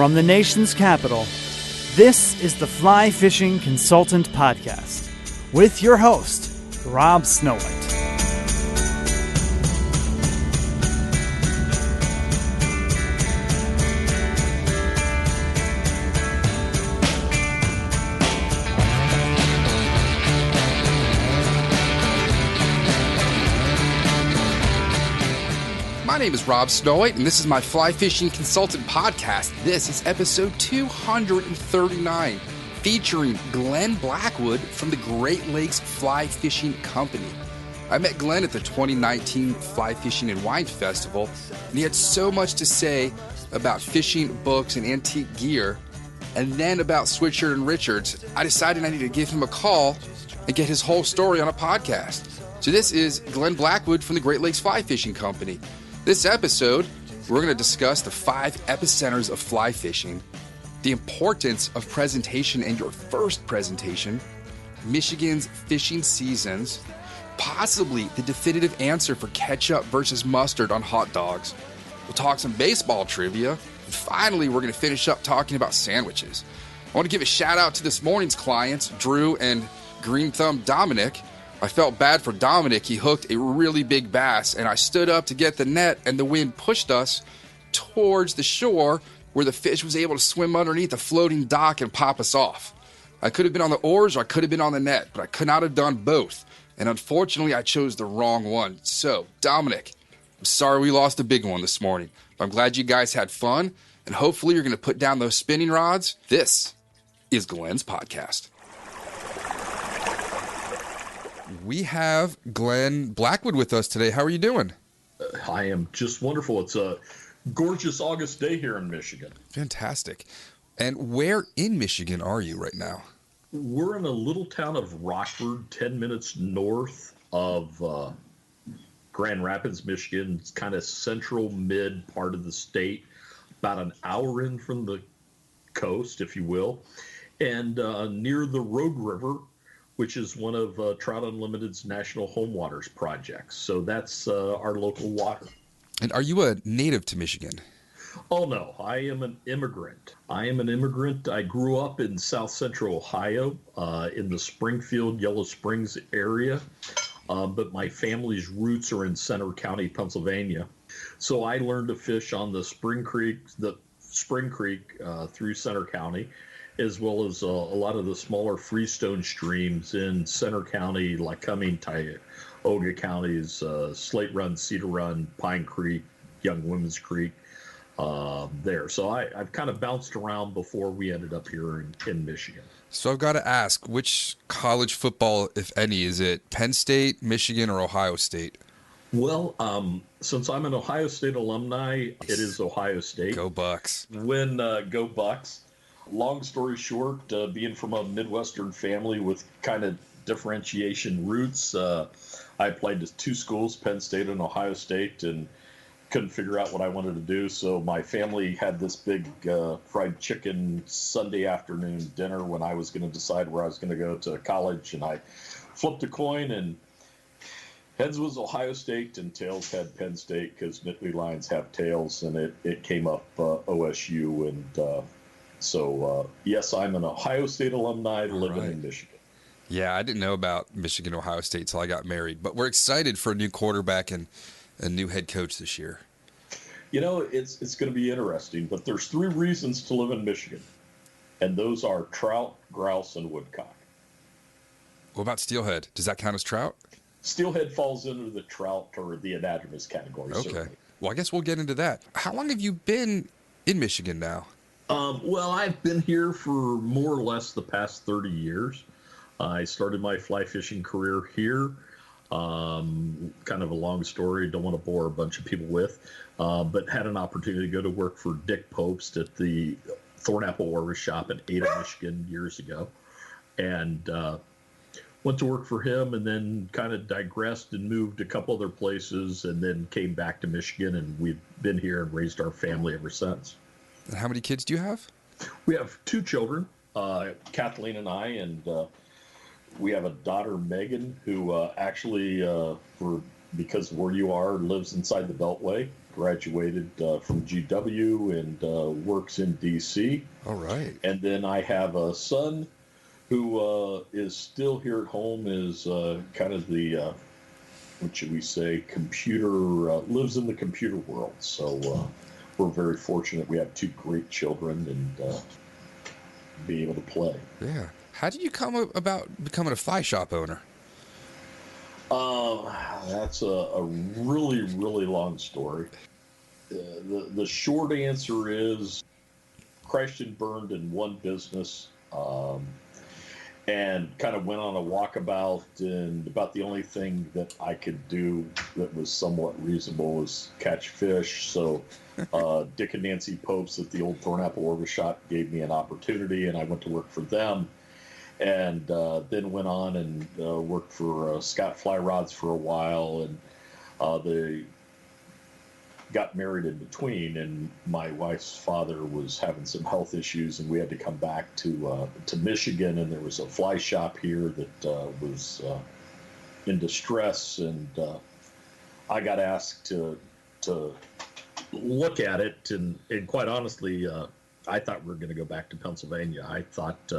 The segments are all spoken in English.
From the nation's capital, this is the Fly Fishing Consultant Podcast with your host, Rob Snowhite. My name is Rob Snowhite, and this is my Fly Fishing Consultant Podcast. This is episode 239, featuring Glen Blackwood from the Great Lakes Fly Fishing Company. I met Glen at the 2019 Fly Fishing and Wine Festival, and he had so much to say about fishing, books, and antique gear, and then about Swisher and Richards. I decided I needed to give him a call and get his whole story on a podcast. So this is Glen Blackwood from the Great Lakes Fly Fishing Company. This episode, we're going to discuss the 5 epicenters of fly fishing, the importance of presentation and your first presentation, Michigan's fishing seasons, possibly the definitive answer for ketchup versus mustard on hot dogs. We'll talk some baseball trivia, and finally, we're going to finish up talking about sandwiches. I want to give a shout out to this morning's clients, Drew and Green Thumb Dominic. I felt bad for Dominic. He hooked a really big bass, and I stood up to get the net, and the wind pushed us towards the shore where the fish was able to swim underneath a floating dock and pop us off. I could have been on the oars or I could have been on the net, but I could not have done both. And unfortunately, I chose the wrong one. So, Dominic, I'm sorry we lost a big one this morning. But I'm glad you guys had fun, and hopefully you're going to put down those spinning rods. This is Glen's podcast. We have Glen Blackwood with us today. How are you doing? I am just wonderful. It's a gorgeous August day here in Michigan. Fantastic. And where in Michigan are you right now? We're in a little town of Rockford, 10 minutes north of Grand Rapids, Michigan. It's kind of central mid part of the state, about an hour in from the coast, if you will, and near the Rogue River, which is one of Trout Unlimited's national home waters projects. So that's our local water. And are you a native to Michigan? Oh, no. I am an immigrant. I grew up in south central Ohio in the Springfield, Yellow Springs area. But my family's roots are in Center County, Pennsylvania. So I learned to fish on the Spring Creek through Center County, as well as a lot of the smaller Freestone streams in Center County, Lycoming, Tioga counties, Slate Run, Cedar Run, Pine Creek, Young Women's Creek, there. So I've kind of bounced around before we ended up here in Michigan. So I've got to ask, which college football, if any, is it Penn State, Michigan, or Ohio State? Well, since I'm an Ohio State alumni, it is Ohio State. Go Bucks. Go Bucks. Long story short, being from a Midwestern family with kind of differentiation roots, I applied to 2 schools, Penn State and Ohio State, and couldn't figure out what I wanted to do. So my family had this big fried chicken Sunday afternoon dinner when I was going to decide where I was going to go to college, and I flipped a coin, and heads was Ohio State and tails had Penn State because Nittany Lions have tails, and it came up OSU. And so, yes, I'm an Ohio State alumni living in Michigan. Yeah, I didn't know about Michigan, Ohio State till I got married. But we're excited for a new quarterback and a new head coach this year. You know, it's going to be interesting, but there's 3 reasons to live in Michigan, and those are trout, grouse, and woodcock. What about steelhead? Does that count as trout? Steelhead falls into the trout or the anadromous category. Okay. Certainly. Well, I guess we'll get into that. How long have you been in Michigan now? Well, I've been here for more or less the past 30 years. I started my fly fishing career here. Kind of a long story, don't want to bore a bunch of people with, but had an opportunity to go to work for Dick Popst at the Thornapple Orvis shop in Ada, Michigan years ago. And went to work for him, and then kind of digressed and moved a couple other places, and then came back to Michigan, and we've been here and raised our family ever since. And how many kids do you have? We have 2 children, Kathleen and I, and we have a daughter, Megan, who actually for because where you are, lives inside the Beltway, graduated from GW and works in DC. All right. And then I have a son who is still here at home, is kind of the, what should we say, lives in the computer world. So we're very fortunate. We have two great children and be able to play. Yeah. How did you come about becoming a fly shop owner? That's a really, really long story. The short answer is crashed and burned in one business, and kind of went on a walkabout, and about the only thing that I could do that was somewhat reasonable was catch fish. So Dick and Nancy Popes at the old Thornapple Orvis Shop gave me an opportunity, and I went to work for them. And then went on and worked for Scott Fly Rods for a while, and they got married in between. And my wife's father was having some health issues, and we had to come back to Michigan. And there was a fly shop here that was in distress, and I got asked to look at it. And quite honestly, I thought we were going to go back to Pennsylvania. I thought.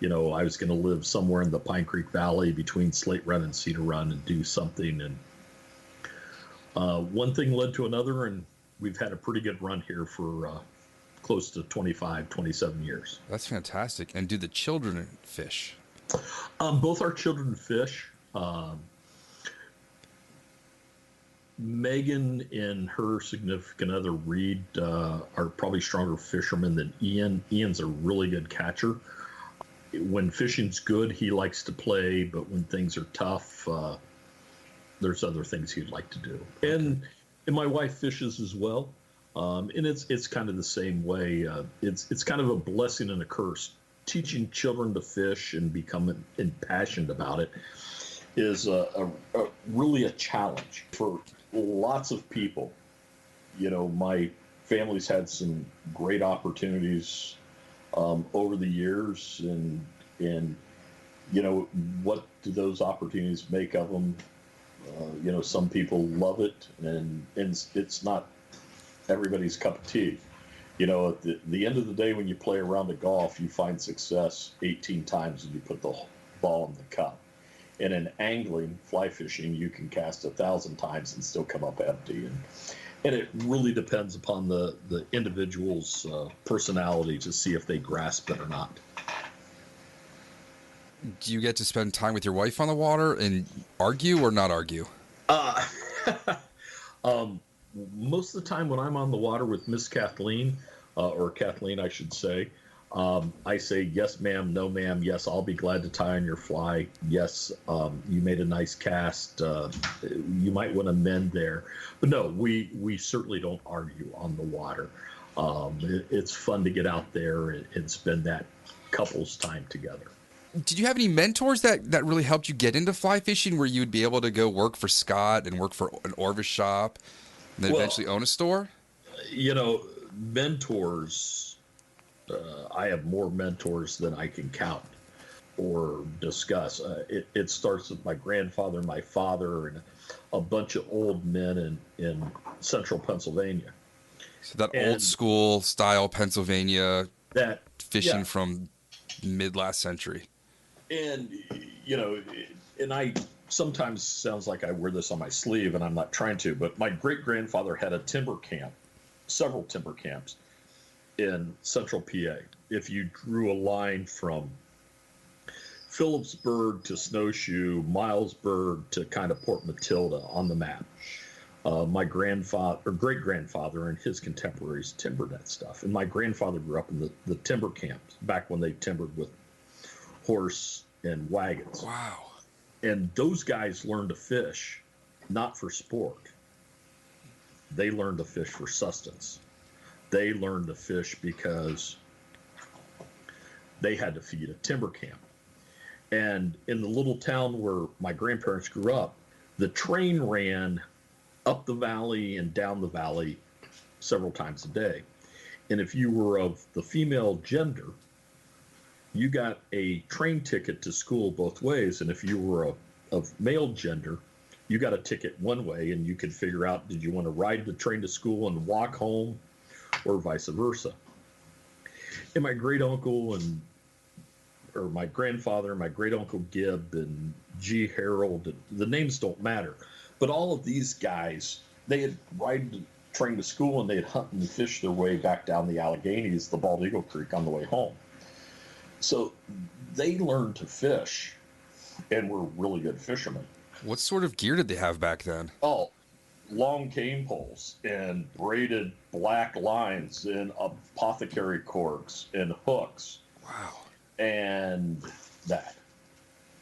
I was going to live somewhere in the Pine Creek Valley between Slate Run and Cedar Run and do something. And one thing led to another, and we've had a pretty good run here for close to 25, 27 years. That's fantastic. And do the children fish? Both our children fish. Megan and her significant other, Reed, are probably stronger fishermen than Ian. Ian's a really good catcher. When fishing's good, he likes to play, but when things are tough, there's other things he'd like to do. Okay. And my wife fishes as well, and it's kind of the same way. It's kind of a blessing and a curse. Teaching children to fish and becoming impassioned about it is really a challenge for lots of people. My family's had some great opportunities over the years, and what do those opportunities make of them? Some people love it, and it's not everybody's cup of tea. At the end of the day, when you play around the golf, you find success 18 times and you put the ball in the cup. And in angling, fly fishing, you can cast 1,000 times and still come up empty. And it really depends upon the individual's personality to see if they grasp it or not. Do you get to spend time with your wife on the water and argue or not argue? Most of the time when I'm on the water with Miss Kathleen, or Kathleen, I should say, I say, yes, ma'am, no, ma'am, yes, I'll be glad to tie on your fly. Yes, you made a nice cast. You might want to mend there. But no, we certainly don't argue on the water. It's fun to get out there and spend that couple's time together. Did you have any mentors that really helped you get into fly fishing, where you'd be able to go work for Scott and work for an Orvis shop and then eventually own a store? Mentors, I have more mentors than I can count or discuss. It starts with my grandfather, my father, and a bunch of old men in central Pennsylvania. So that old school style Pennsylvania fishing from mid last century. And, and I sometimes sounds like I wear this on my sleeve, and I'm not trying to, but my great-grandfather had a timber camp, several timber camps in central PA. If you drew a line from Phillipsburg to Snowshoe, Milesburg to kind of Port Matilda on the map, my grandfather or great-grandfather and his contemporaries timbered that stuff. And my grandfather grew up in the timber camps back when they timbered with horse and wagons. Wow. And those guys learned to fish not for sport. They learned to fish for sustenance. They learned to fish because they had to feed a timber camp. And in the little town where my grandparents grew up, the train ran up the valley and down the valley several times a day. And if you were of the female gender, you got a train ticket to school both ways. And if you were of male gender, you got a ticket one way, and you could figure out, did you want to ride the train to school and walk home, or vice versa. And my great uncle or my grandfather, my great uncle Gibb and G. Harold, the names don't matter, but all of these guys, they had ride the train to school and they'd hunt and fish their way back down the Alleghenies, the Bald Eagle Creek, on the way home. So they learned to fish and were really good fishermen. What sort of gear did they have back then? Oh, long cane poles and braided black lines and apothecary corks and hooks. Wow. And that.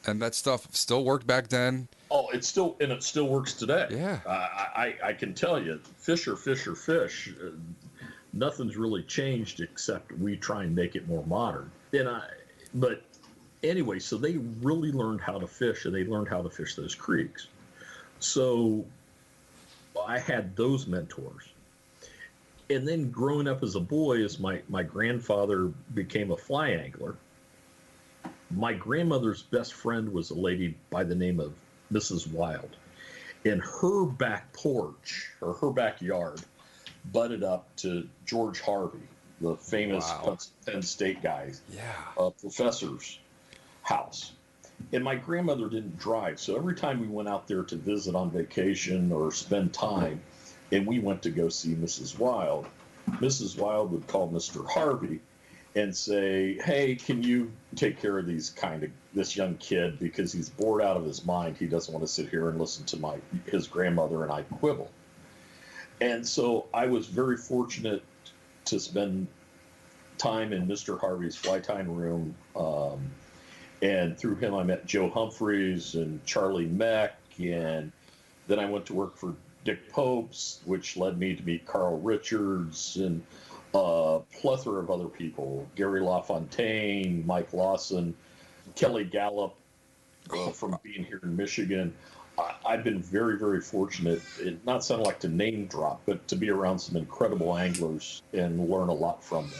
And that stuff still worked back then? Oh, it still works today. Yeah. I can tell you, fish. Nothing's really changed except we try and make it more modern. But anyway, so they really learned how to fish, and they learned how to fish those creeks. So I had those mentors. And then growing up as a boy, as my grandfather became a fly angler, my grandmother's best friend was a lady by the name of Mrs. Wild. And her back porch, or her backyard, butted up to George Harvey, the famous Penn State guy, professor's house. And my grandmother didn't drive, so every time we went out there to visit on vacation or spend time, and we went to go see Mrs. Wild would call Mr. Harvey and say, hey, can you take care of this young kid, because he's bored out of his mind. He doesn't want to sit here and listen to his grandmother and I quibble. And so I was very fortunate to spend time in Mr. Harvey's fly tying room. And through him, I met Joe Humphreys and Charlie Meck. And then I went to work for Dick Popes, which led me to meet Carl Richards and a plethora of other people, Gary LaFontaine, Mike Lawson, Kelly Gallup, from being here in Michigan. I've been very, very fortunate, not sound like to name drop, but to be around some incredible anglers and learn a lot from them.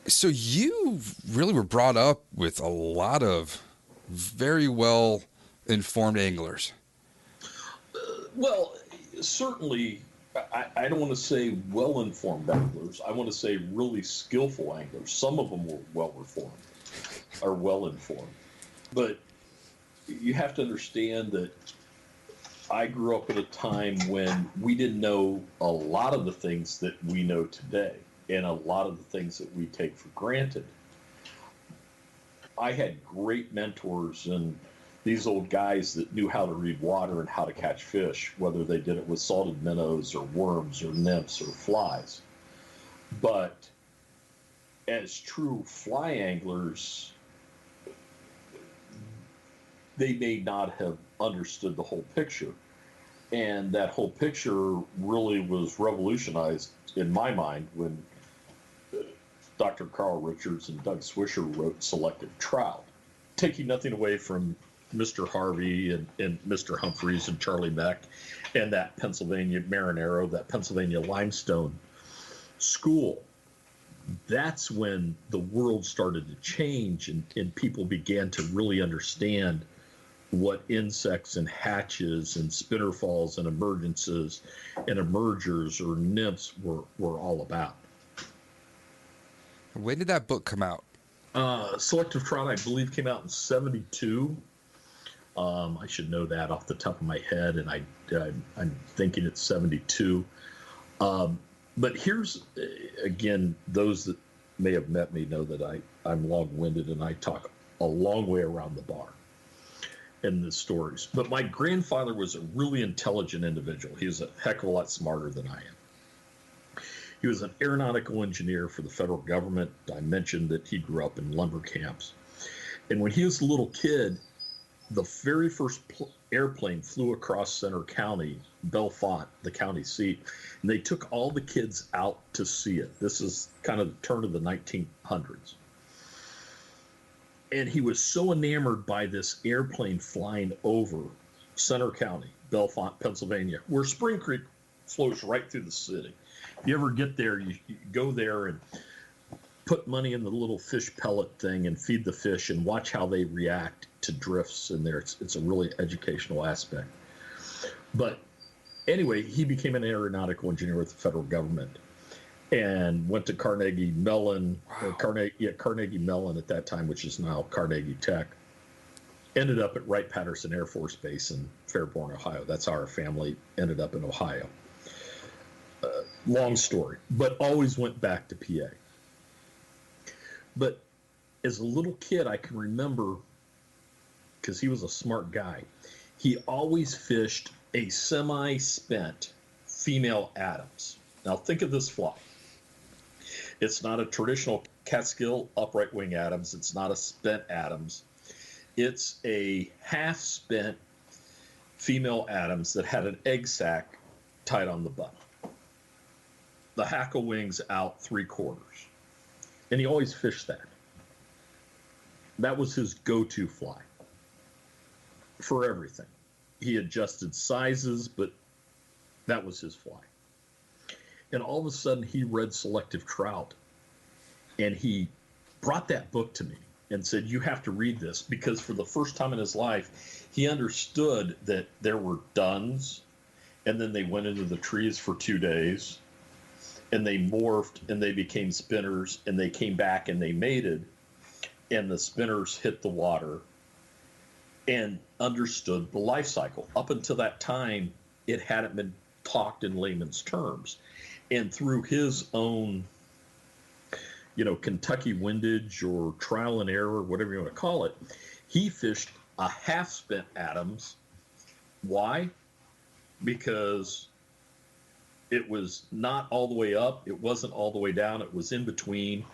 So you really were brought up with a lot of very well-informed anglers. Well, certainly, I don't want to say well-informed anglers. I want to say really skillful anglers. Some of them were well-informed. But you have to understand that I grew up at a time when we didn't know a lot of the things that we know today, and a lot of the things that we take for granted. I had great mentors and these old guys that knew how to read water and how to catch fish, whether they did it with salted minnows or worms or nymphs or flies. But as true fly anglers, they may not have understood the whole picture. And that whole picture really was revolutionized in my mind when Dr. Carl Richards and Doug Swisher wrote Selective Trout, taking nothing away from Mr. Harvey and Mr. Humphreys and Charlie Meck and that Pennsylvania Marinero, that Pennsylvania limestone school. That's when the world started to change and people began to really understand what insects and hatches and spinnerfalls and emergences and emergers or nymphs were all about. When did that book come out? Selective Trout, I believe, came out in 1972. I should know that off the top of my head, and I'm thinking it's 1972. But here's, again, those that may have met me know that I'm long-winded and I talk a long way around the bar in the stories. But my grandfather was a really intelligent individual. He was a heck of a lot smarter than I am. He was an aeronautical engineer for the federal government. I mentioned that he grew up in lumber camps. And when he was a little kid, the very first airplane flew across Center County, Bellefonte, the county seat, and they took all the kids out to see it. This is kind of the turn of the 1900s. And he was so enamored by this airplane flying over Center County, Bellefonte, Pennsylvania, where Spring Creek flows right through the city. If you ever get there, you go there and put money in the little fish pellet thing and feed the fish and watch how they react to drifts in there. It's a really educational aspect. But anyway, he became an aeronautical engineer with the federal government and went to Carnegie Mellon, Wow. Carnegie Mellon at that time, which is now Carnegie Tech. Ended up at Wright-Patterson Air Force Base in Fairborn, Ohio. That's how our family ended up in Ohio. Long story, but always went back to PA. But as a little kid, I can remember, because he was a smart guy, he always fished a semi-spent female Adams. Now think of this fly. It's not a traditional Catskill upright wing Adams. It's not a spent Adams. It's a half-spent female Adams that had an egg sac tied on the butt. The hackle wings out 3/4. And he always fished that. That was his go-to fly for everything. He adjusted sizes, but that was his fly. And all of a sudden, he read Selective Trout, and he brought that book to me and said, you have to read this, because for the first time in his life, he understood that there were duns, and then they went into the trees for 2 days, and they morphed, and they became spinners, and they came back and they mated, and the spinners hit the water, and understood the life cycle. Up until that time, it hadn't been talked in layman's terms. And through his own, Kentucky windage or trial and error, whatever you want to call it, he fished a half-spent Adams. Why? Because it was not all the way up. It wasn't all the way down. It was in between.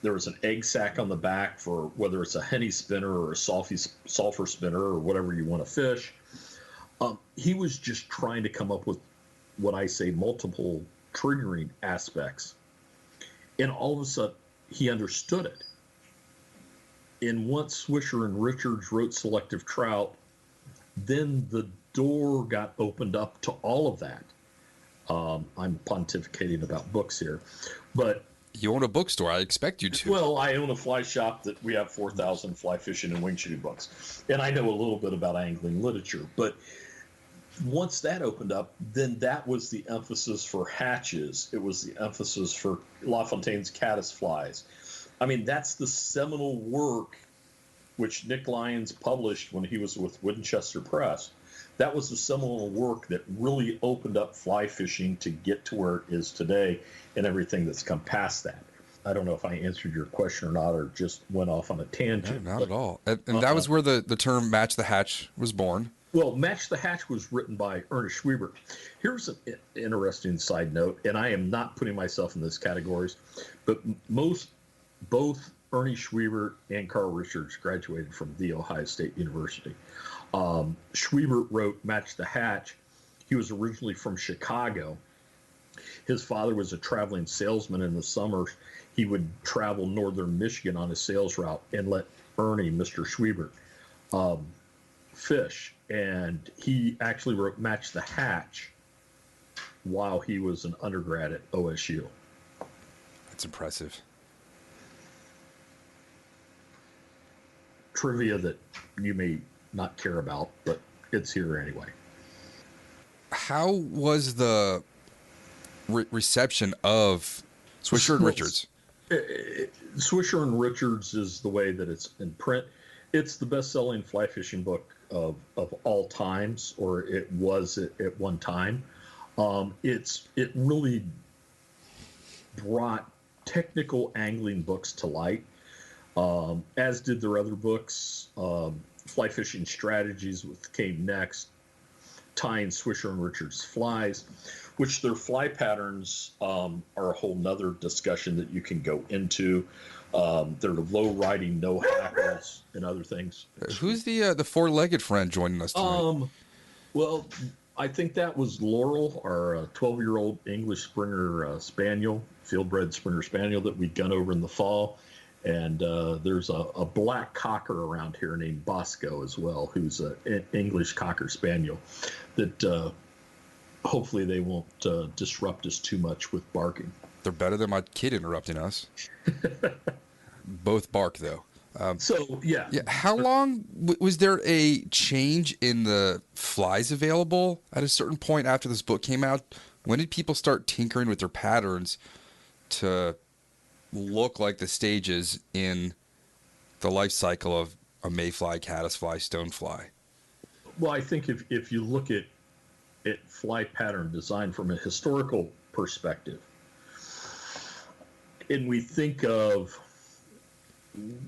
There was an egg sac on the back for whether it's a honey spinner or a sulfur spinner or whatever you want to fish. He was just trying to come up with what I say multiple triggering aspects. And all of a sudden, he understood it. And once Swisher and Richards wrote Selective Trout, then the door got opened up to all of that. I'm pontificating about books here, but You own a bookstore. I expect you to. well, I own a fly shop that we have 4,000 fly fishing and wing shooting books, and I know a little bit about angling literature. But once that opened up, then that was the emphasis for hatches. It was the emphasis for LaFontaine's caddis flies. I mean, that's the seminal work which Nick Lyons published when he was with Winchester Press. That was the seminal work that really opened up fly fishing to get to where it is today and everything that's come past that. I don't know if I answered your question or not, or just went off on a tangent. No, not at all. And that was where the term match the hatch was born. Well, Match the Hatch was written by Ernest Schwiebert. Here's an interesting side note, and I am not putting myself in these categories, but both Ernie Schwiebert and Carl Richards graduated from The Ohio State University. Schwiebert wrote Match the Hatch. He was originally from Chicago. His father was a traveling salesman. In the summer, he would travel northern Michigan on a sales route and let Ernie, Mr. Schwiebert, fish. And he actually wrote Match the Hatch while he was an undergrad at OSU. That's impressive. Trivia that you may not care about, but it's here anyway. How was the reception of Swisher and Richards? Swisher and Richards is the way that it's in print. It's the best-selling fly fishing book of all times, or it was at one time. It really brought technical angling books to light, as did their other books. Fly Fishing Strategies came next, tying Swisher and Richards flies, which their fly patterns are a whole nother discussion that you can go into. They're low riding, no hackles, and other things. Who's the four-legged friend joining us tonight? Well, I think that was Laurel, our 12-year-old English Springer Spaniel, field-bred Springer Spaniel that we'd gun over in the fall. And there's a black cocker around here named Bosco as well, who's an English Cocker Spaniel that hopefully they won't disrupt us too much with barking. They're better than my kid interrupting us. Both bark, though. Yeah. How long was there a change in the flies available at a certain point after this book came out? When did people start tinkering with their patterns to look like the stages in the life cycle of a mayfly, caddisfly, stonefly? Well, I think if you look at fly pattern design from a historical perspective, and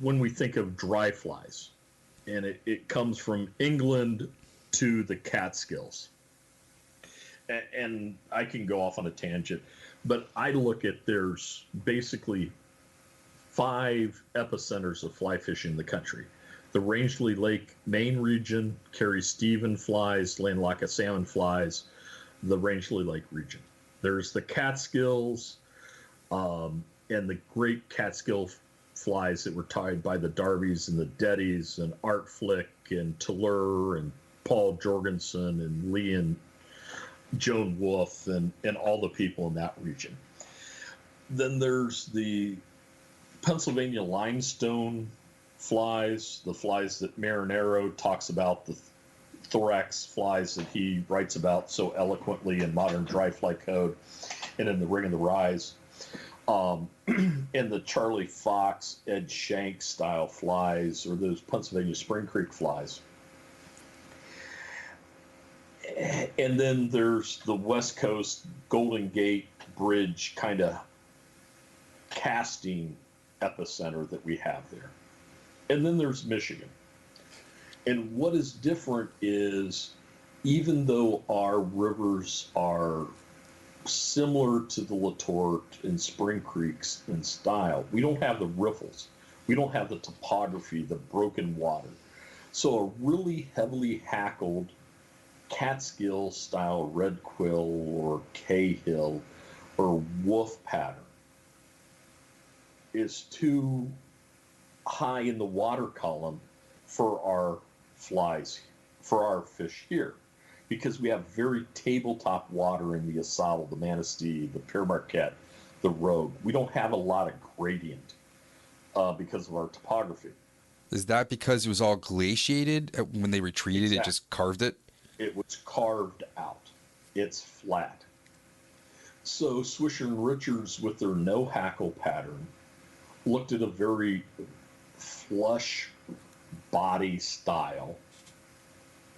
when we think of dry flies, and it comes from England to the Catskills. And I can go off on a tangent, but I look at there's basically 5 epicenters of fly fishing in the country. The Rangeley Lake Maine region carries Stephen flies, Landlocked salmon flies, the Rangeley Lake region. There's the Catskills and the great Catskill flies that were tied by the Darbys and the Deddies and Art Flick and Tallur and Paul Jorgensen and Lee and Joan Wolfe and all the people in that region. Then there's the Pennsylvania limestone flies, the flies that Marinero talks about, the thorax flies that he writes about so eloquently in Modern Dry Fly Code and in The Ring of the Rise. And the Charlie Fox, Ed Shank style flies, or those Pennsylvania Spring Creek flies. And then there's the West Coast Golden Gate Bridge kind of casting epicenter that we have there. And then there's Michigan. And what is different is, even though our rivers are similar to the Letort and Spring Creeks in style, we don't have the riffles. We don't have the topography, the broken water. So a really heavily hackled Catskill style red quill or Cahill or wolf pattern is too high in the water column for our flies, for our fish here, because we have very tabletop water in the Asable, the Manistee, the Pere Marquette, the Rogue. We don't have a lot of gradient because of our topography. Is that because it was all glaciated when they retreated? Exactly. It just carved it? It was carved out. It's flat. So Swisher and Richards, with their no hackle pattern, looked at a very flush body style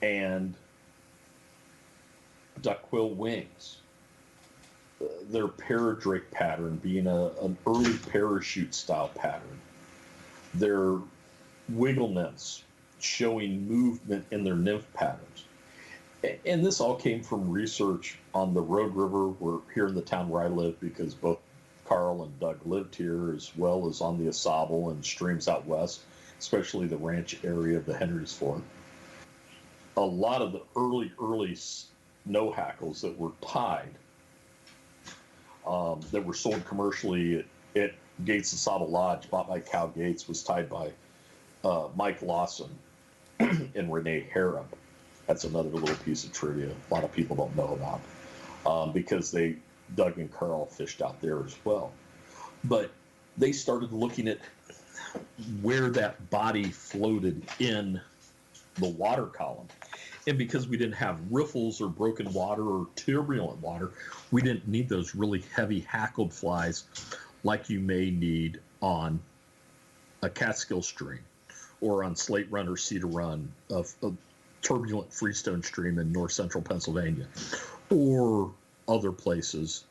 and duckquill wings. Their paradrake pattern being an early parachute style pattern. Their wiggle nymphs showing movement in their nymph patterns. And this all came from research on the Rogue River, here in the town where I live, because both Carl and Doug lived here, as well as on the Asable and streams out west, especially the ranch area of the Henry's Ford. A lot of the early snow hackles that were tied, that were sold commercially at Gates Asable Lodge, bought by Cal Gates, was tied by Mike Lawson and Renee Harrop. That's another little piece of trivia a lot of people don't know about, because Doug and Carl fished out there as well. But they started looking at where that body floated in the water column. And because we didn't have riffles or broken water or turbulent water, we didn't need those really heavy hackled flies like you may need on a Catskill stream or on Slate Run or Cedar Run of turbulent Freestone stream in north central Pennsylvania, or other places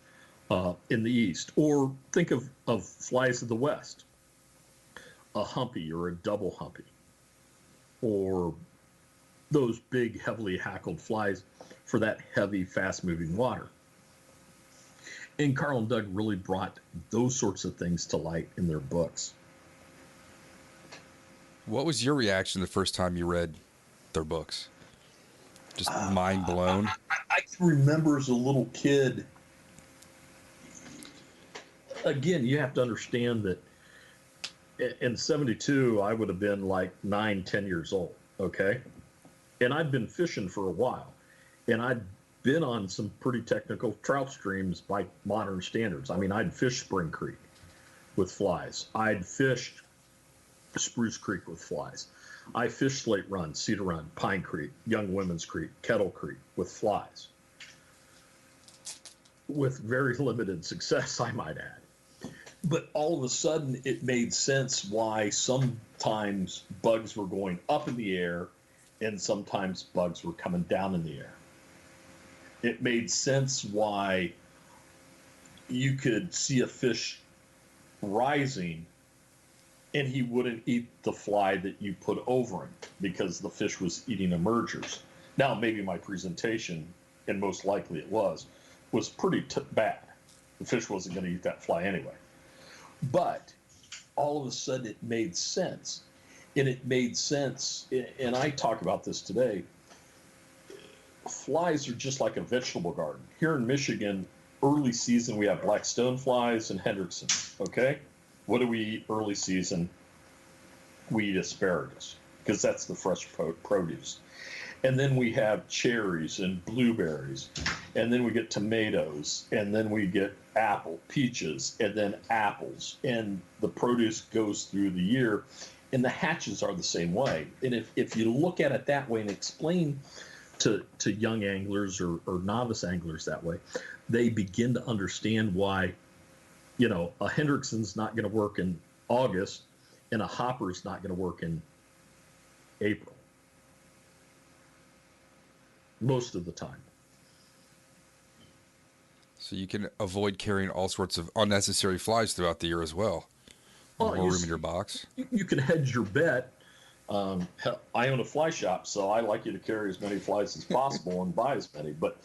in the east. Or think of flies of the west, a humpy or a double humpy, or those big heavily hackled flies for that heavy fast moving water. And Carl and Doug really brought those sorts of things to light in their books. What was your reaction the first time you read their books? Just mind blown? I can remember as a little kid. Again, you have to understand that in 72, I would have been like 9-10 years old, okay? And I'd been fishing for a while. And I'd been on some pretty technical trout streams by modern standards. I mean, I'd fished Spring Creek with flies. I'd fished Spruce Creek with flies. I fished Slate Run, Cedar Run, Pine Creek, Young Women's Creek, Kettle Creek with flies. With very limited success, I might add. But all of a sudden, it made sense why sometimes bugs were going up in the air and sometimes bugs were coming down in the air. It made sense why you could see a fish rising and he wouldn't eat the fly that you put over him because the fish was eating emergers. Now, maybe my presentation, and most likely it was pretty bad. The fish wasn't going to eat that fly anyway. But all of a sudden it made sense. And it made sense, and I talk about this today, flies are just like a vegetable garden. Here in Michigan, early season, we have black stoneflies and Hendricksons, okay? What do we eat early season? We eat asparagus, because that's the fresh produce. And then we have cherries and blueberries, and then we get tomatoes, and then we get peaches, and then apples. And the produce goes through the year, and the hatches are the same way. And if you look at it that way and explain to young anglers or novice anglers that way, they begin to understand why, a Hendrickson's not going to work in August and a hopper's not going to work in April. Most of the time. So you can avoid carrying all sorts of unnecessary flies throughout the year as well. More room in your box. You can hedge your bet. I own a fly shop, so I like you to carry as many flies as possible and buy as many. But,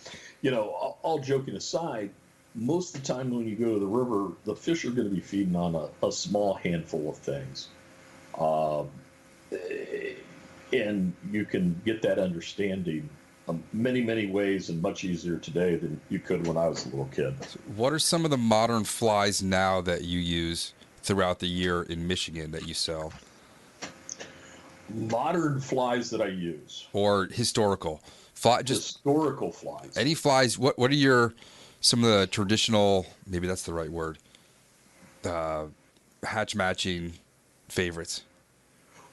all joking aside, most of the time when you go to the river, the fish are going to be feeding on a small handful of things. And you can get that understanding many, many ways and much easier today than you could when I was a little kid. So what are some of the modern flies now that you use throughout the year in Michigan that you sell? Modern flies that I use. Or historical? Historical flies. Any flies, what are some of the traditional, maybe that's the right word, hatch matching favorites?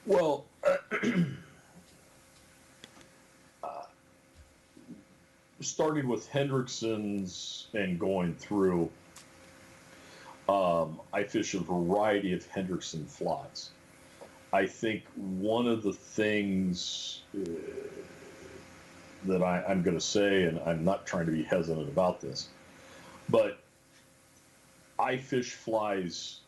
Well, starting with Hendrickson's and going through, I fish a variety of Hendrickson flies. I think one of the things that I'm going to say, and I'm not trying to be hesitant about this, but I fish flies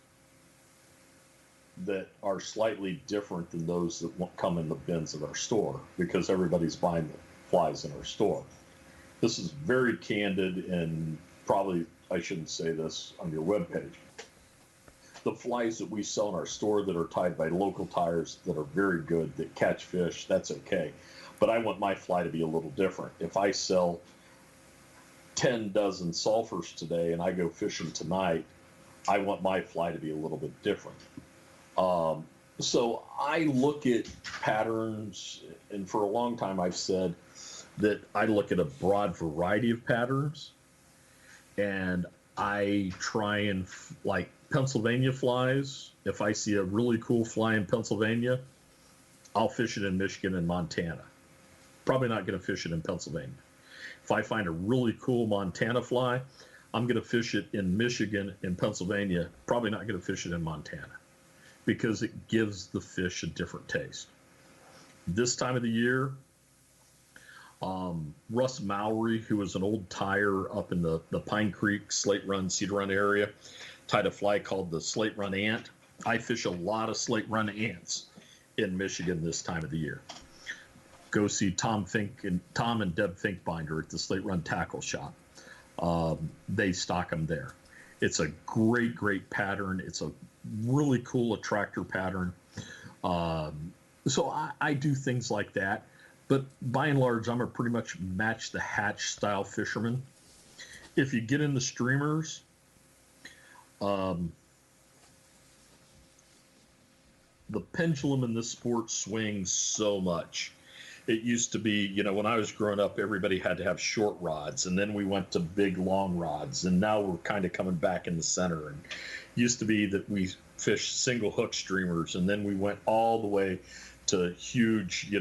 that are slightly different than those that come in the bins at our store, because everybody's buying the flies in our store. This is very candid, and probably I shouldn't say this on your webpage. The flies that we sell in our store that are tied by local tires that are very good, that catch fish, that's okay. But I want my fly to be a little different. If I sell 10 dozen sulfurs today and I go fishing tonight, I want my fly to be a little bit different. So I look at patterns, and for a long time I've said that I look at a broad variety of patterns, and I try and, like Pennsylvania flies, if I see a really cool fly in Pennsylvania, I'll fish it in Michigan and Montana. Probably not going to fish it in Pennsylvania. If I find a really cool Montana fly, I'm going to fish it in Michigan and Pennsylvania. Probably not going to fish it in Montana, because it gives the fish a different taste. This time of the year, Russ Mowry, who was an old tire up in the Pine Creek, Slate Run, Cedar Run area, tied a fly called the Slate Run Ant. I fish a lot of Slate Run Ants in Michigan this time of the year. Go see Tom and Deb Finkbinder at the Slate Run Tackle Shop. They stock them there. It's a great pattern. It's a really cool attractor pattern. So I do things like that. But by and large, I'm a pretty much match the hatch style fisherman. If you get in the streamers, the pendulum in this sport swings so much. It used to be, when I was growing up, everybody had to have short rods, and then we went to big, long rods, and now we're kind of coming back in the center. And it used to be that we fish single hook streamers, and then we went all the way to huge,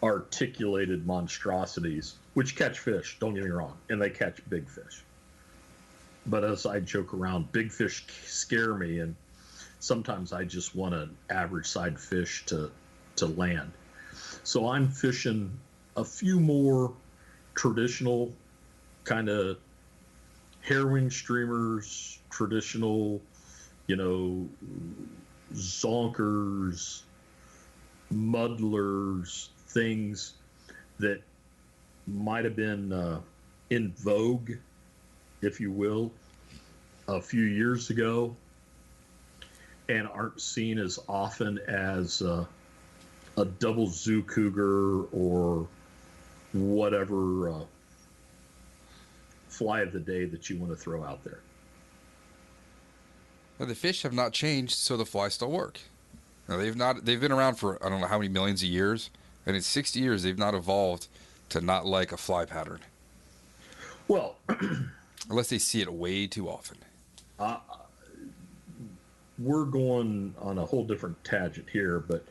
articulated monstrosities, which catch fish, don't get me wrong, and they catch big fish. But as I joke around, big fish scare me, and sometimes I just want an average side fish to land. So I'm fishing a few more traditional kind of hairwing streamers, traditional, zonkers, muddlers, things that might have been in vogue, if you will, a few years ago, and aren't seen as often as a double zoo cougar or whatever fly of the day that you want to throw out there. Now, the fish have not changed, so the flies still work. Now, they've been around for I don't know how many millions of years, and in 60 years they've not evolved to not like a fly pattern. Well, unless they see it way too often. We're going on a whole different tangent here, but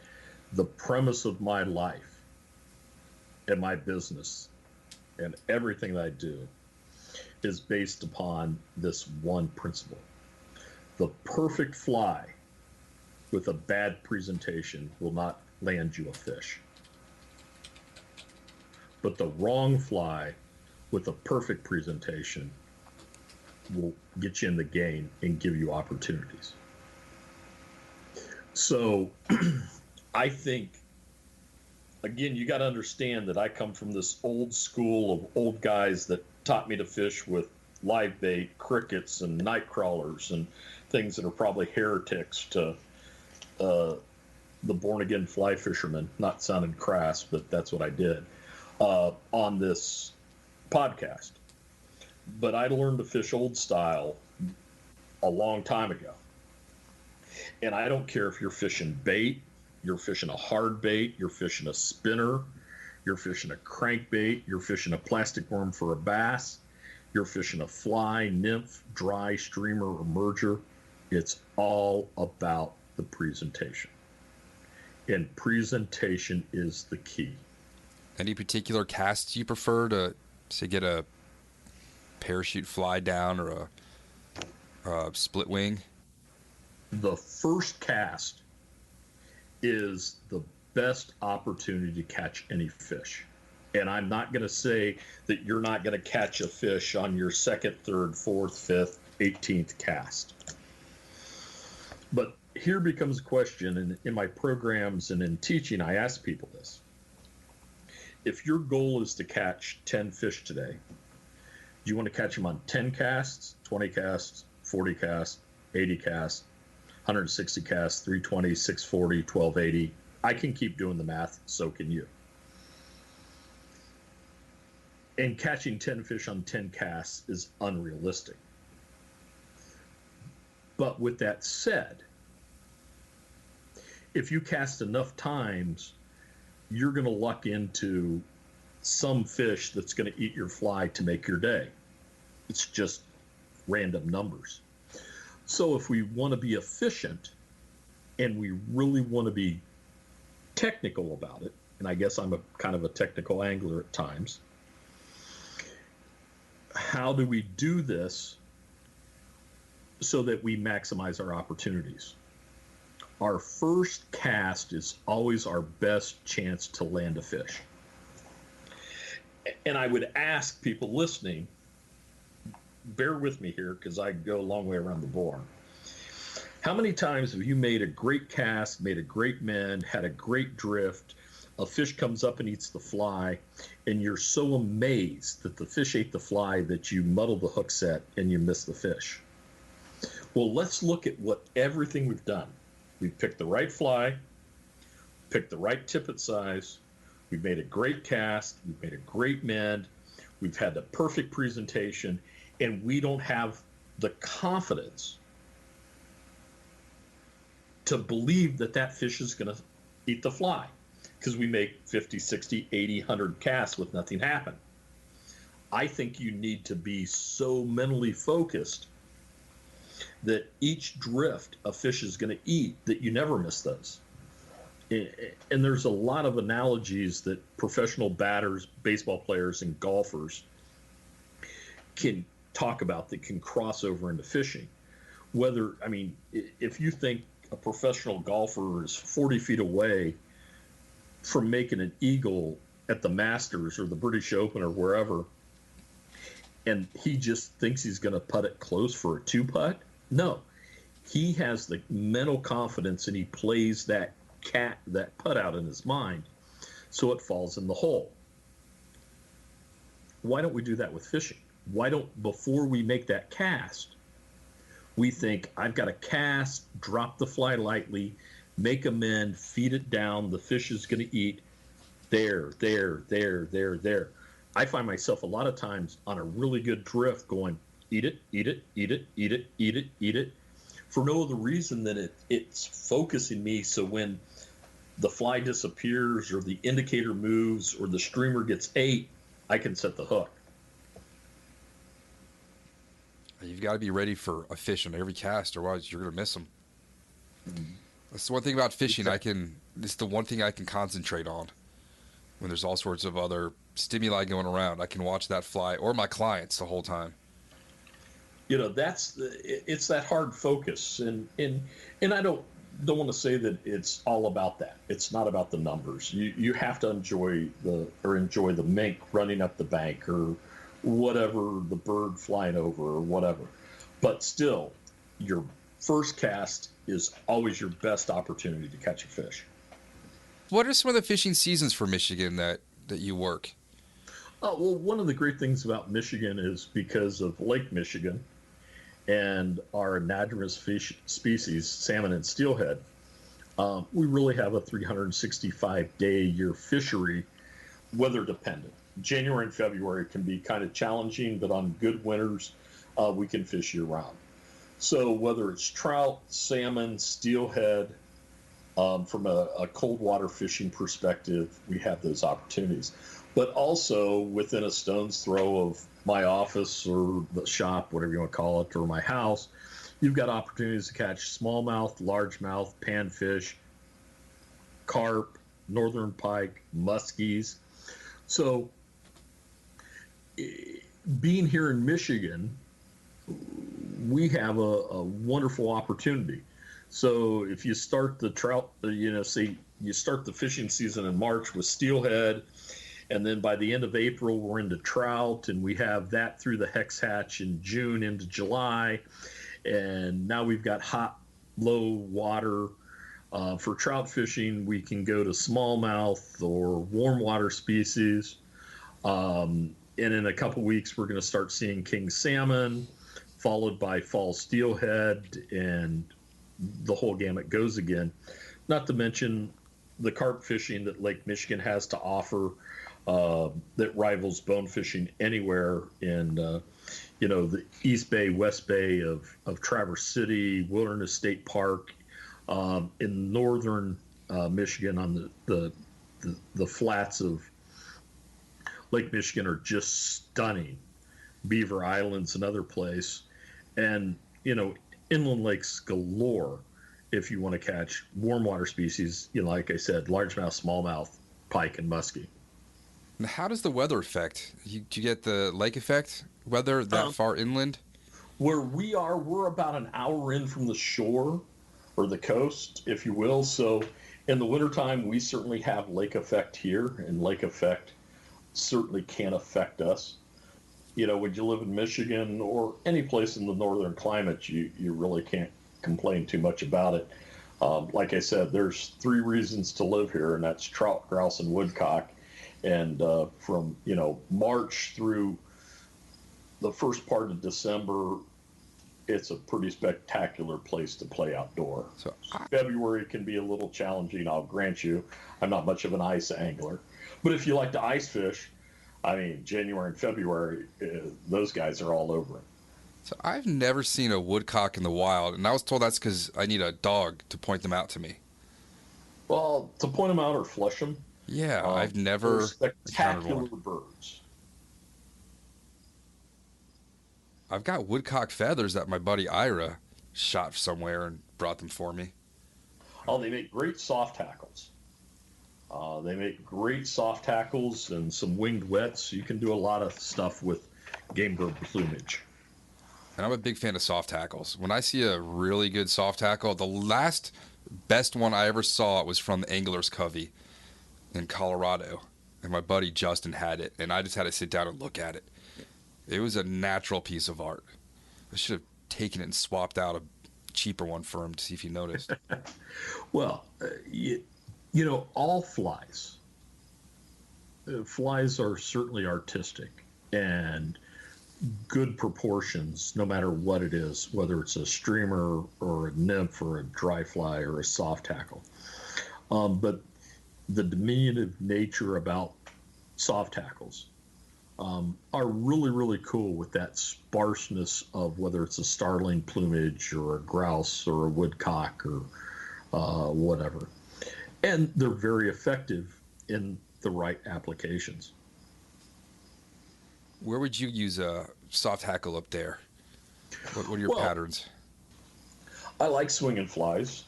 the premise of my life and my business and everything that I do is based upon this one principle. The perfect fly with a bad presentation will not land you a fish. But the wrong fly with a perfect presentation will get you in the game and give you opportunities. So I think, again, you got to understand that I come from this old school of old guys that taught me to fish with live bait, crickets, and night crawlers, and things that are probably heretics to the born-again fly fisherman. Not sounding crass, but that's what I did on this podcast. But I learned to fish old style a long time ago. And I don't care if you're fishing bait, you're fishing a hard bait, you're fishing a spinner, you're fishing a crankbait, you're fishing a plastic worm for a bass, you're fishing a fly, nymph, dry, streamer, or merger. It's all about the presentation. And presentation is the key. Any particular casts you prefer to, say, get a parachute fly down or a split wing? The first cast is the best opportunity to catch any fish. And I'm not going to say that you're not going to catch a fish on your second, third, fourth, fifth, 18th cast. But here becomes a question, and in my programs and in teaching, I ask people this. If your goal is to catch 10 fish today, do you want to catch them on 10 casts, 20 casts, 40 casts, 80 casts, 160 casts, 320, 640, 1280? I can keep doing the math, so can you. And catching 10 fish on 10 casts is unrealistic. But with that said, if you cast enough times, you're going to luck into some fish that's going to eat your fly to make your day. It's just random numbers. So if we want to be efficient and we really want to be technical about it, and I guess I'm a kind of a technical angler at times, how do we do this so that we maximize our opportunities? Our first cast is always our best chance to land a fish. And I would ask people listening, bear with me here because I go a long way around the board. How many times have you made a great cast, made a great mend, had a great drift, a fish comes up and eats the fly, and you're so amazed that the fish ate the fly that you muddle the hook set and you miss the fish? Well, let's look at everything we've done. We've picked the right fly, picked the right tippet size, we've made a great cast, we've made a great mend, we've had the perfect presentation, and we don't have the confidence to believe that that fish is going to eat the fly because we make 50, 60, 80, 100 casts with nothing happen. I think you need to be so mentally focused that each drift a fish is going to eat, that you never miss those. And there's a lot of analogies that professional batters, baseball players, and golfers can talk about that can cross over into fishing. If you think a professional golfer is 40 feet away from making an eagle at the Masters or the British Open or wherever, and he just thinks he's going to putt it close for a 2-putt, no. He has the mental confidence and he plays that putt out in his mind so it falls in the hole. Why don't we do that with fishing? Why don't, before we make that cast, we think, I've got to cast, drop the fly lightly, make a mend, feed it down, the fish is going to eat there. I find myself a lot of times on a really good drift going, eat it, for no other reason than it's focusing me, so when the fly disappears or the indicator moves or the streamer gets ate, I can set the hook. You've got to be ready for a fish on every cast, otherwise you're going to miss them. Mm-hmm. That's the one thing about fishing. Exactly. It's the one thing I can concentrate on when there's all sorts of other stimuli going around. I can watch that fly or my clients the whole time. It's that hard focus, and I don't want to say that it's all about that. It's not about the numbers. You have to enjoy the mink running up the bank or whatever, the bird flying over or whatever. But still, your first cast is always your best opportunity to catch a fish. What are some of the fishing seasons for Michigan that you work? Well, one of the great things about Michigan is because of Lake Michigan and our anadromous fish species, salmon and steelhead, we really have a 365-day-a-year fishery, weather dependent. January and February can be kind of challenging, but on good winters, we can fish year round. So whether it's trout, salmon, steelhead, from a cold water fishing perspective, we have those opportunities. But also within a stone's throw of my office or the shop, whatever you want to call it, or my house, you've got opportunities to catch smallmouth, largemouth, panfish, carp, northern pike, muskies. So being here in Michigan, we have a wonderful opportunity. So if you start the trout, say you start the fishing season in March with steelhead, and then by the end of April, we're into trout, and we have that through the hex hatch in June into July. And now we've got hot, low water. For trout fishing, we can go to smallmouth or warm water species. And in a couple weeks, we're going to start seeing king salmon, followed by fall steelhead, and the whole gamut goes again. Not to mention the carp fishing that Lake Michigan has to offer, that rivals bone fishing anywhere in the East Bay, West Bay of Traverse City, Wilderness State Park, in northern Michigan on the flats of Lake Michigan are just stunning. Beaver Island's another place, and inland lakes galore if you want to catch warm water species, like I said, largemouth, smallmouth, pike, and muskie. Now, how does the weather affect? Do you get the lake effect weather that far inland? Where we are, we're about an hour in from the shore, or the coast, if you will. So in the wintertime, we certainly have lake effect here, and lake effect certainly can affect us. When you live in Michigan or any place in the northern climate, you really can't complain too much about it. Like I said, there's 3 reasons to live here, and that's trout, grouse, and woodcock. And from March through the first part of December, it's a pretty spectacular place to play outdoor. So February can be a little challenging, I'll grant you. I'm not much of an ice angler. But if you like to ice fish, January and February, those guys are all over it. So I've never seen a woodcock in the wild, and I was told that's because I need a dog to point them out to me. Well, to point them out or flush them. Yeah, I've never spectacular birds. I've got woodcock feathers that my buddy Ira shot somewhere and brought them for me. Oh, they make great soft tackles. They make great soft tackles and some winged wets. You can do a lot of stuff with game bird plumage. And I'm a big fan of soft tackles. When I see a really good soft tackle, the last best one I ever saw was from the Angler's Covey in Colorado. And my buddy Justin had it, and I just had to sit down and look at it. It was a natural piece of art. I should have taken it and swapped out a cheaper one for him to see if he noticed. Well, you know, all flies. Flies are certainly artistic and good proportions, no matter what it is, whether it's a streamer or a nymph or a dry fly or a soft tackle. But the diminutive nature about soft tackles are really, really cool with that sparseness of whether it's a starling plumage or a grouse or a woodcock or whatever. And they're very effective in the right applications. Where would you use a soft tackle up there? What are your patterns? I like swinging flies.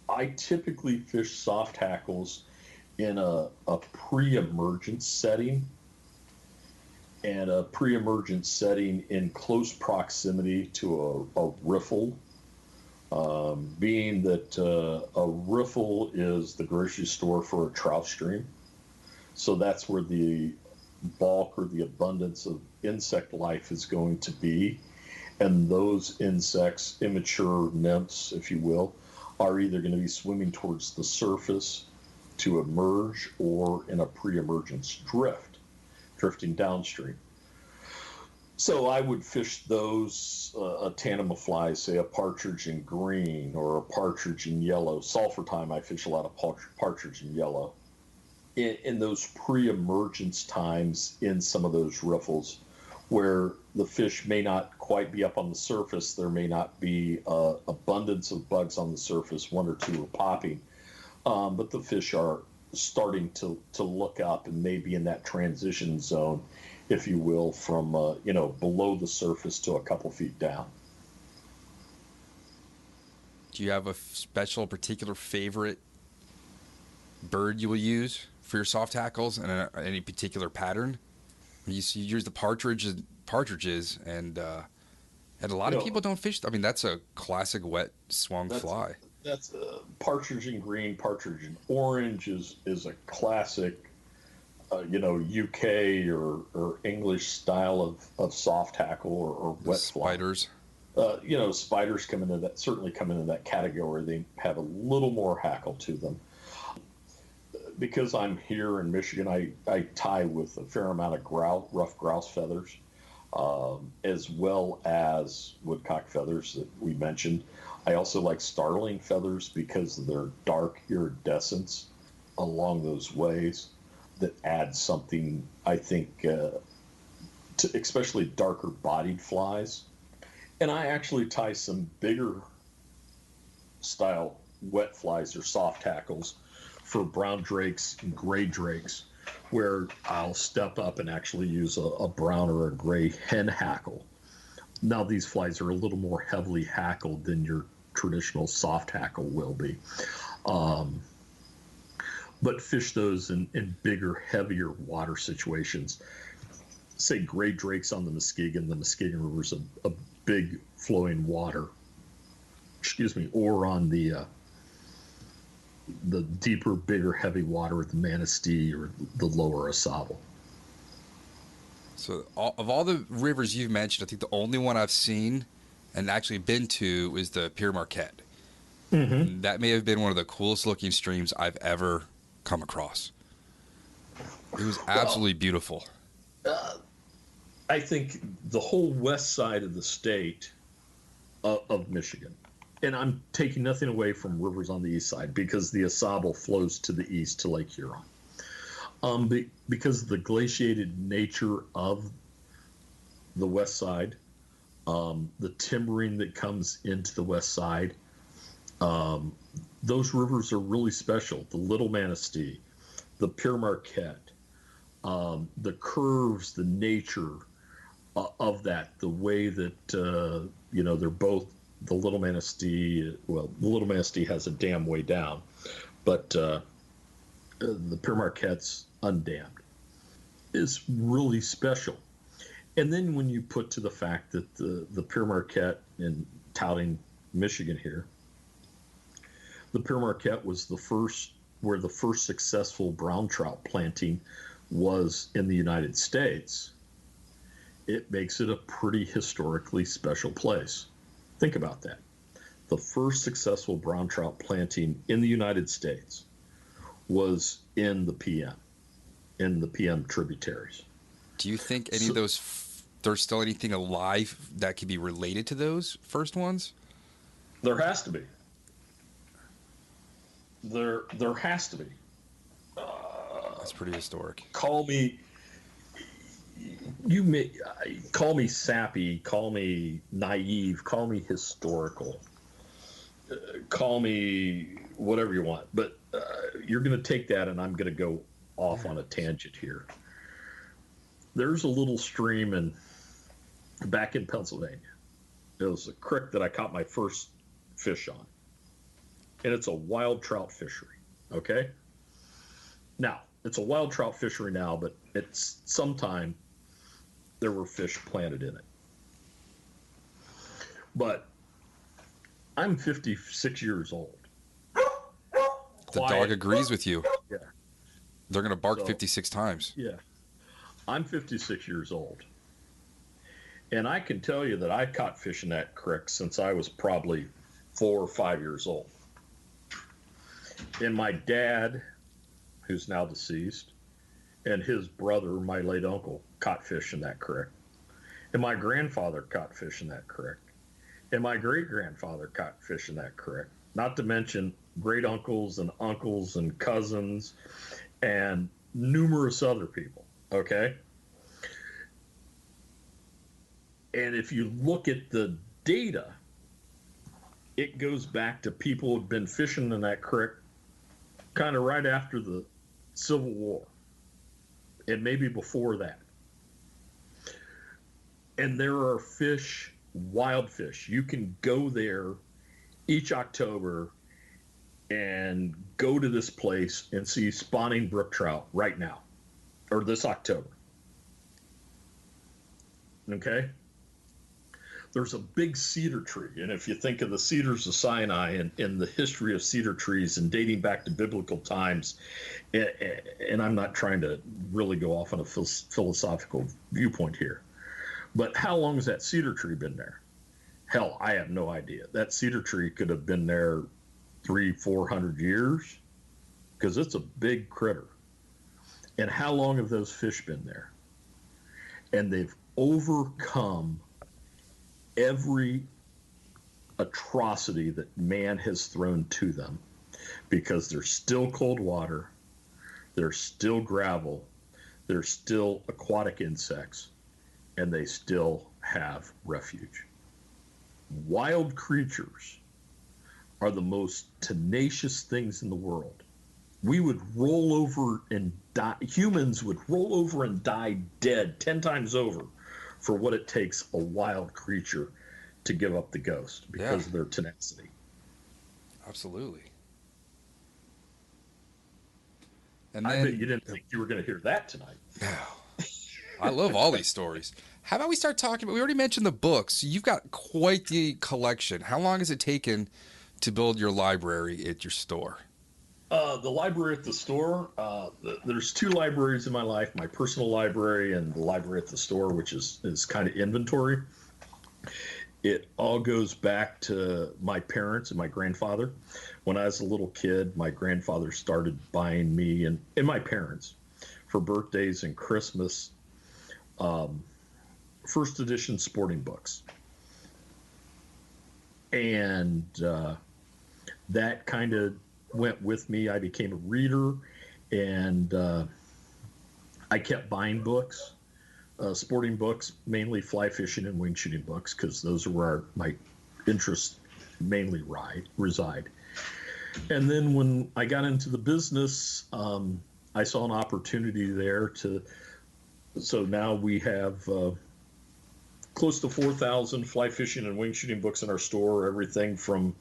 I typically fish soft tackles in a pre-emergence setting, and a pre-emergence setting in close proximity to a riffle, being that a riffle is the grocery store for a trout stream. So that's where the bulk or the abundance of insect life is going to be. And those insects, immature nymphs, if you will, are either going to be swimming towards the surface to emerge or in a pre-emergence drift, drifting downstream. So I would fish those, a tandem of flies, say a partridge in green or a partridge in yellow. Sulfur time, I fish a lot of partridge in yellow. In those pre-emergence times in some of those riffles where the fish may not quite be up on the surface, there may not be abundance of bugs on the surface, one or two are popping, but the fish are starting to look up and maybe in that transition zone, if you will, from below the surface to a couple feet down. Do you have a special, particular favorite bird you will use for your soft tackles and any particular pattern? You use the partridges, and a lot of people don't fish. I mean, that's a classic wet swung fly. That's partridge in green, partridge in orange is a classic, UK or English style of soft tackle or wet spiders. Fly. Spiders come into that category. They have a little more hackle to them. Because I'm here in Michigan, I tie with a fair amount of rough grouse feathers, as well as woodcock feathers that we mentioned. I also like starling feathers because of their dark iridescence along those ways that add something, I think, to especially darker bodied flies. And I actually tie some bigger style wet flies or soft tackles for brown drakes and gray drakes, where I'll step up and actually use a brown or a gray hen hackle. Now these flies are a little more heavily hackled than your traditional soft hackle will be. But fish those in bigger, heavier water situations. Say gray drakes on the Muskegon. The Muskegon River is a big flowing water. Or on the deeper, bigger, heavy water with the Manistee or the lower Ausable. So of all the rivers you've mentioned, I think the only one I've seen and actually been to is the Pere Marquette. Mm-hmm. That may have been one of the coolest looking streams I've ever come across. It was absolutely beautiful. I think the whole west side of the state of Michigan, and I'm taking nothing away from rivers on the east side because the Ausable flows to the east to Lake Huron. Because of the glaciated nature of the west side, the timbering that comes into the west side, those rivers are really special. The Little Manistee, the Pere Marquette, the curves, the nature of that. The way that they're both the Little Manistee. Well, the Little Manistee has a dam way down, but the Pere Marquette's undammed is really special. And then when you put to the fact that the Pere Marquette in touting Michigan here, the Pere Marquette was where the first successful brown trout planting was in the United States. It makes it a pretty historically special place. Think about that. The first successful brown trout planting in the United States was in the PM tributaries. Do you think any of those, there's still anything alive that could be related to those first ones? There has to be. There has to be. That's pretty historic. Call me sappy, call me naive, call me historical, call me whatever you want. But you're going to take that, and I'm going to go off on a tangent here. There's a little stream back in Pennsylvania. It was a creek that I caught my first fish on. And it's a wild trout fishery, okay? Now, it's a wild trout fishery now, but it's sometime there were fish planted in it. But I'm 56 years old. The dog agrees with you. Yeah. They're going to bark 56 times. Yeah. I'm 56 years old. And I can tell you that I caught fish in that creek since I was probably 4 or 5 years old. And my dad, who's now deceased, and his brother, my late uncle, caught fish in that creek. And my grandfather caught fish in that creek. And my great-grandfather caught fish in that creek. Not to mention great uncles and cousins and numerous other people, okay? And if you look at the data, it goes back to people who have been fishing in that creek kind of right after the Civil War, and maybe before that. And there are fish, wild fish. You can go there each October and go to this place and see spawning brook trout right now, or this October. Okay? There's a big cedar tree, and if you think of the cedars of Sinai and the history of cedar trees and dating back to biblical times, and I'm not trying to really go off on a philosophical viewpoint here, but how long has that cedar tree been there? Hell, I have no idea. That cedar tree could have been there 300-400 years, because it's a big critter. And how long have those fish been there? And they've overcome every atrocity that man has thrown to them, because there's still cold water, there's still gravel, there's still aquatic insects, and they still have refuge. Wild creatures are the most tenacious things in the world. We would roll over and die. Humans would roll over and die dead 10 times over for what it takes a wild creature to give up the ghost because of their tenacity. Absolutely. And then, I bet you didn't think you were going to hear that tonight. I love all these stories. How about we start talking about, we already mentioned the books. You've got quite the collection. How long has it taken to build your library at your store? The library at the store, there's 2 libraries in my life, my personal library and the library at the store, which is kind of inventory. It all goes back to my parents and my grandfather. When I was a little kid, my grandfather started buying me and my parents for birthdays and Christmas first edition sporting books. And that kind of went with me. I became a reader, and I kept buying books, sporting books, mainly fly fishing and wing shooting books, because those are where my interests mainly reside. And then when I got into the business, I saw an opportunity there so now we have close to 4,000 fly fishing and wing shooting books in our store, everything from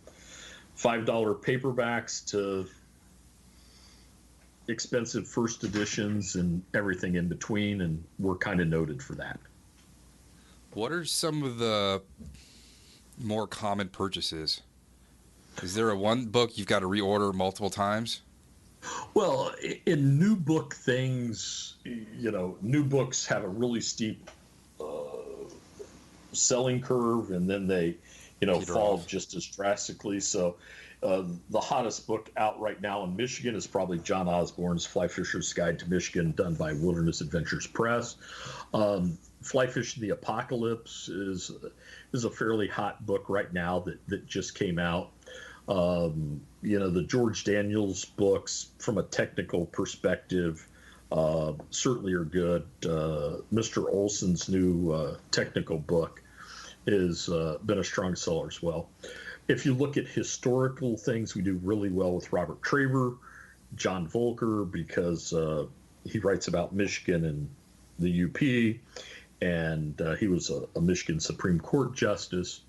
$5 paperbacks to expensive first editions and everything in between, and we're kind of noted for that. What are some of the more common purchases? Is there a one book you've got to reorder multiple times? Well, in new book things, new books have a really steep selling curve, and then they, fall just as drastically. So the hottest book out right now in Michigan is probably John Osborne's Fly Fisher's Guide to Michigan, done by Wilderness Adventures Press. Fly Fishing the Apocalypse is a fairly hot book right now that just came out. The George Daniels books, from a technical perspective, certainly are good. Mr. Olson's new technical book has been a strong seller as well. If you look at historical things, we do really well with Robert Traver, John Volker, because he writes about Michigan and the UP, and he was a Michigan Supreme Court justice.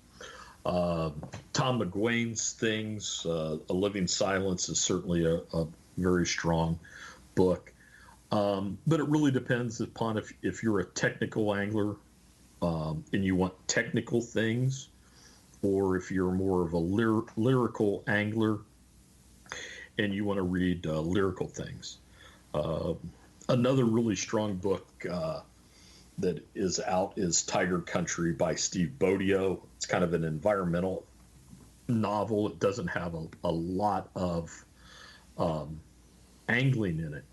Tom McGuane's things, A Living Silence, is certainly a very strong book. But it really depends upon if you're a technical angler and you want technical things, or if you're more of a lyrical angler and you want to read lyrical things. Another really strong book that is out is Tiger Country by Steve Bodio. It's kind of an environmental novel. It doesn't have a lot of angling in it.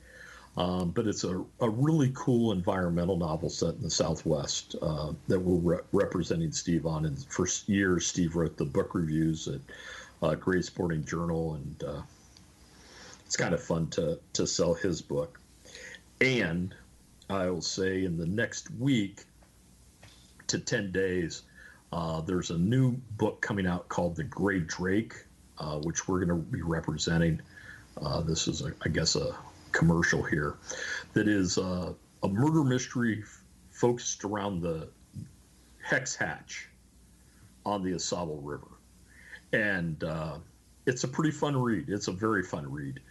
But it's a really cool environmental novel set in the Southwest that we're representing Steve on. And for years, Steve wrote the book reviews at Gray Sporting Journal, and it's kind of fun to sell his book. And I will say in the next week to 10 days, there's a new book coming out called The Gray Drake, which we're going to be representing. This is, I guess, a commercial here, that is a murder mystery focused around the Hex Hatch on the Asable River. And it's a pretty fun read. It's a very fun read.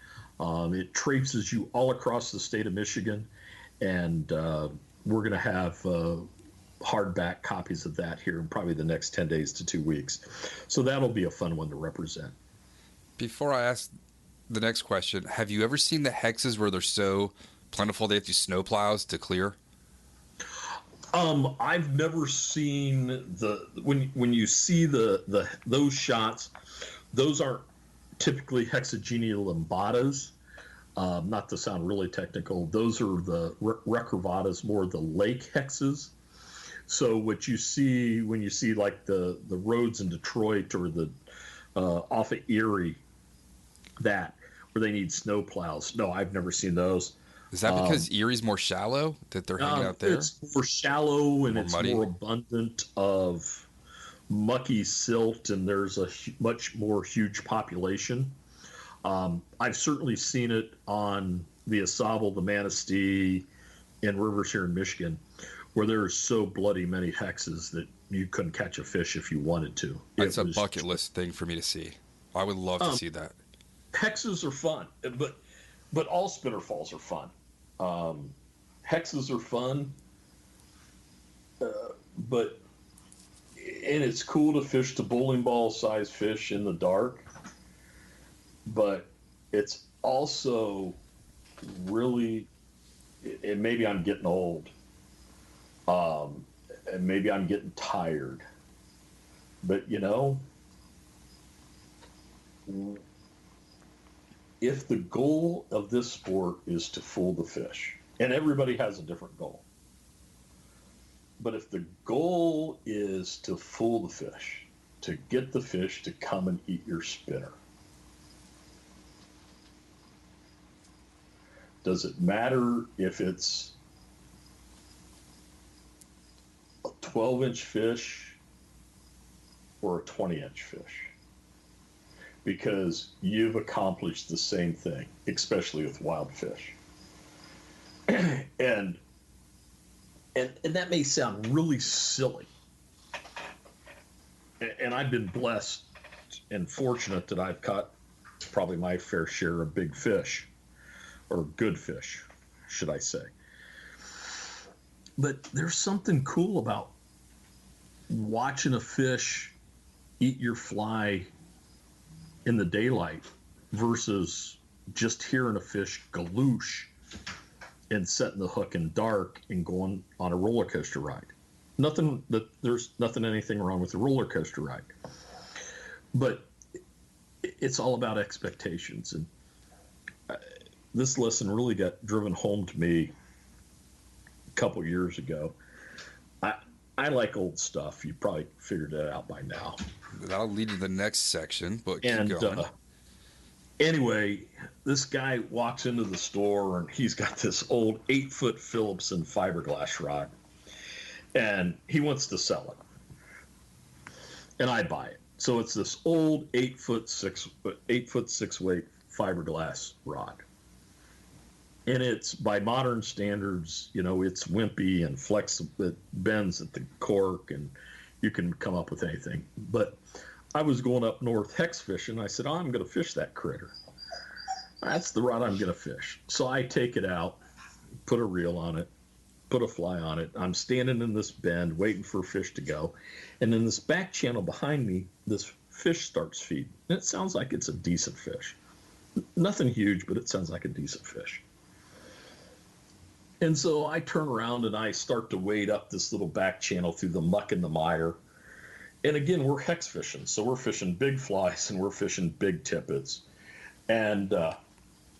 It traipses you all across the state of Michigan, and we're going to have hardback copies of that here in probably the next 10 days to 2 weeks. So that'll be a fun one to represent. Before I ask the next question, have you ever seen the hexes where they're so plentiful they have to use snowplows to clear? I've never seen when you see those shots, those aren't typically hexagenial limbadas. Not to sound really technical, those are the recurvatas, more the lake hexes. So what you see when you see like the roads in Detroit or the off of Erie, that where they need snow plows. No, I've never seen those. Is that because Erie's more shallow, that they're hanging out there? It's more shallow, and more it's muddy, more abundant of mucky silt, and there's a much more huge population. I've certainly seen it on the Asable, the Manistee, and rivers here in Michigan, where there are so bloody many hexes that you couldn't catch a fish if you wanted to. That's a bucket list thing for me to see. I would love to see that. Hexes are fun, but all spinner falls are fun. Hexes are fun, but and it's cool to fish the bowling ball size fish in the dark, but it's also really, and maybe I'm getting old, and maybe I'm getting tired, but if the goal of this sport is to fool the fish, and everybody has a different goal, but if the goal is to fool the fish, to get the fish to come and eat your spinner, does it matter if it's a 12-inch fish or a 20-inch fish? Because you've accomplished the same thing, especially with wild fish. and that may sound really silly, And I've been blessed and fortunate that I've caught probably my fair share of big fish, or good fish, should I say. But there's something cool about watching a fish eat your fly in the daylight versus just hearing a fish galoosh and setting the hook in dark and going on a roller coaster ride. There's anything wrong with the roller coaster ride, but it's all about expectations. And this lesson really got driven home to me a couple years ago. I like old stuff. You probably figured that out by now. That'll lead to the next section, but keep going. Anyway, this guy walks into the store and he's got this old 8-foot Phillipson fiberglass rod, and he wants to sell it, and I buy it. So it's this old 8-foot 6 weight fiberglass rod, and it's by modern standards, it's wimpy and flexible. It bends at the cork, and you can come up with anything. But I was going up north hex fishing. I said, I'm going to fish that critter. That's the rod I'm going to fish. So I take it out, put a reel on it, put a fly on it. I'm standing in this bend waiting for a fish to go. And in this back channel behind me, this fish starts feeding. And it sounds like it's a decent fish. Nothing huge, but it sounds like a decent fish. And so I turn around and I start to wade up this little back channel through the muck and the mire. And again, we're hex fishing. So we're fishing big flies and we're fishing big tippets. And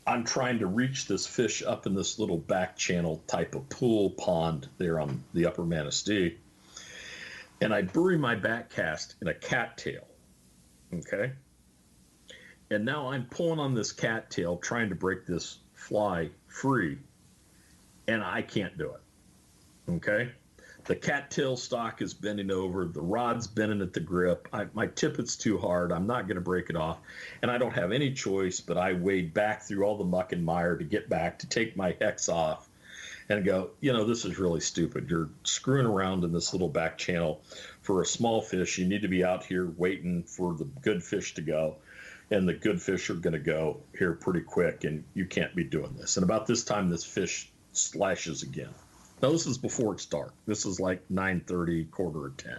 I'm trying to reach this fish up in this little back channel type of pool pond there on the upper Manistee. And I bury my back cast in a cattail. Okay. And now I'm pulling on this cattail trying to break this fly free. And I can't do it. Okay. The cattail stock is bending over. The rod's bending at the grip. My tippet's too hard. I'm not going to break it off. And I don't have any choice, but I wade back through all the muck and mire to get back, to take my hex off and go, this is really stupid. You're screwing around in this little back channel for a small fish. You need to be out here waiting for the good fish to go. And the good fish are going to go here pretty quick, and you can't be doing this. And about this time, this fish slashes again. Now, this is before it's dark. This is like 9:30, quarter of 10.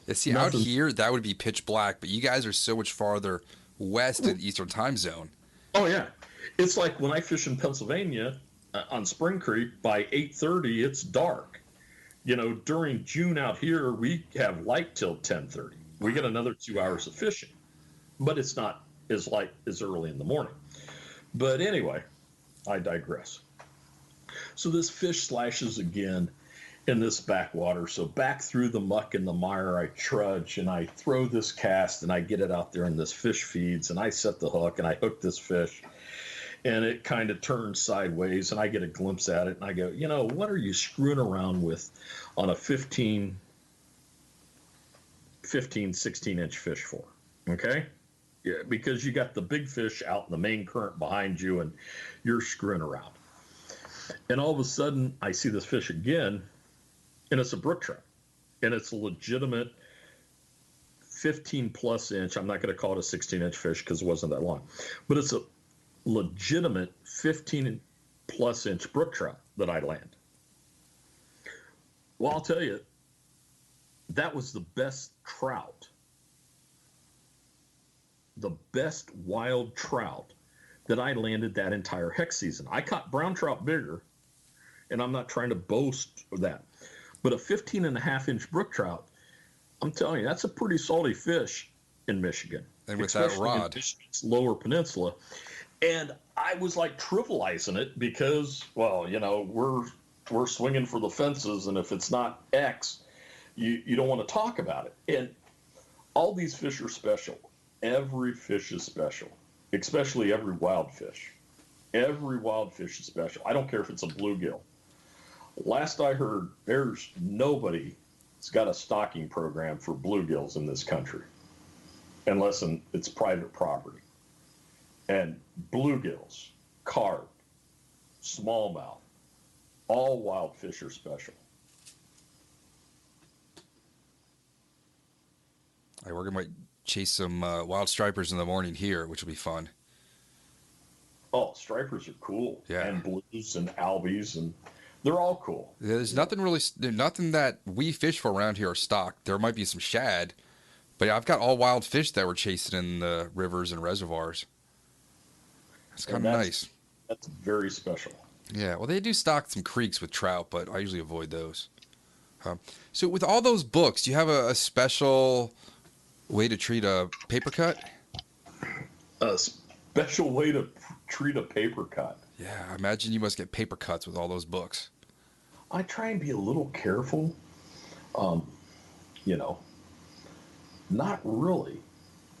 Yeah, see, out here, that would be pitch black, but you guys are so much farther west in Eastern time zone. Oh, yeah. It's like when I fish in Pennsylvania on Spring Creek, by 8:30, it's dark. During June out here, we have light till 10:30. We get another 2 hours of fishing, but it's not as light as early in the morning. But anyway, I digress. So this fish slashes again in this backwater. So back through the muck and the mire, I trudge and I throw this cast and I get it out there, and this fish feeds, and I set the hook and I hook this fish, and it kind of turns sideways, and I get a glimpse at it and I go, what are you screwing around with on a 15, 16-inch fish for? Okay. Yeah, because you got the big fish out in the main current behind you and you're screwing around. And all of a sudden, I see this fish again, and it's a brook trout. And it's a legitimate 15-plus inch. I'm not going to call it a 16-inch fish because it wasn't that long. But it's a legitimate 15-plus inch brook trout that I land. Well, I'll tell you, that was the best trout, the best wild trout that I landed that entire hex season. I caught brown trout bigger, and I'm not trying to boast of that. But a 15.5-inch brook trout, I'm telling you, that's a pretty salty fish in Michigan. And with that rod. In Michigan's lower peninsula. And I was like trivializing it because, we're swinging for the fences, and if it's not X, you don't want to talk about it. And all these fish are special. Every fish is special. Especially every wild fish. Every wild fish is special. I don't care if it's a bluegill. Last I heard, there's nobody that's got a stocking program for bluegills in this country, unless it's private property. And bluegills, carp, smallmouth, all wild fish are special. We're going to chase some wild stripers in the morning here, which will be fun. Oh, stripers are cool. Yeah. And blues and albies, and they're all cool. There's nothing that we fish for around here are stocked. There might be some shad, but yeah, I've got all wild fish that we're chasing in the rivers and reservoirs. It's kind of nice. That's very special. Yeah, well, they do stock some creeks with trout, but I usually avoid those. So with all those books, do you have a special way to treat a paper cut? A special way to treat a paper cut? Yeah, I imagine you must get paper cuts with all those books. I try and be a little careful. Not really.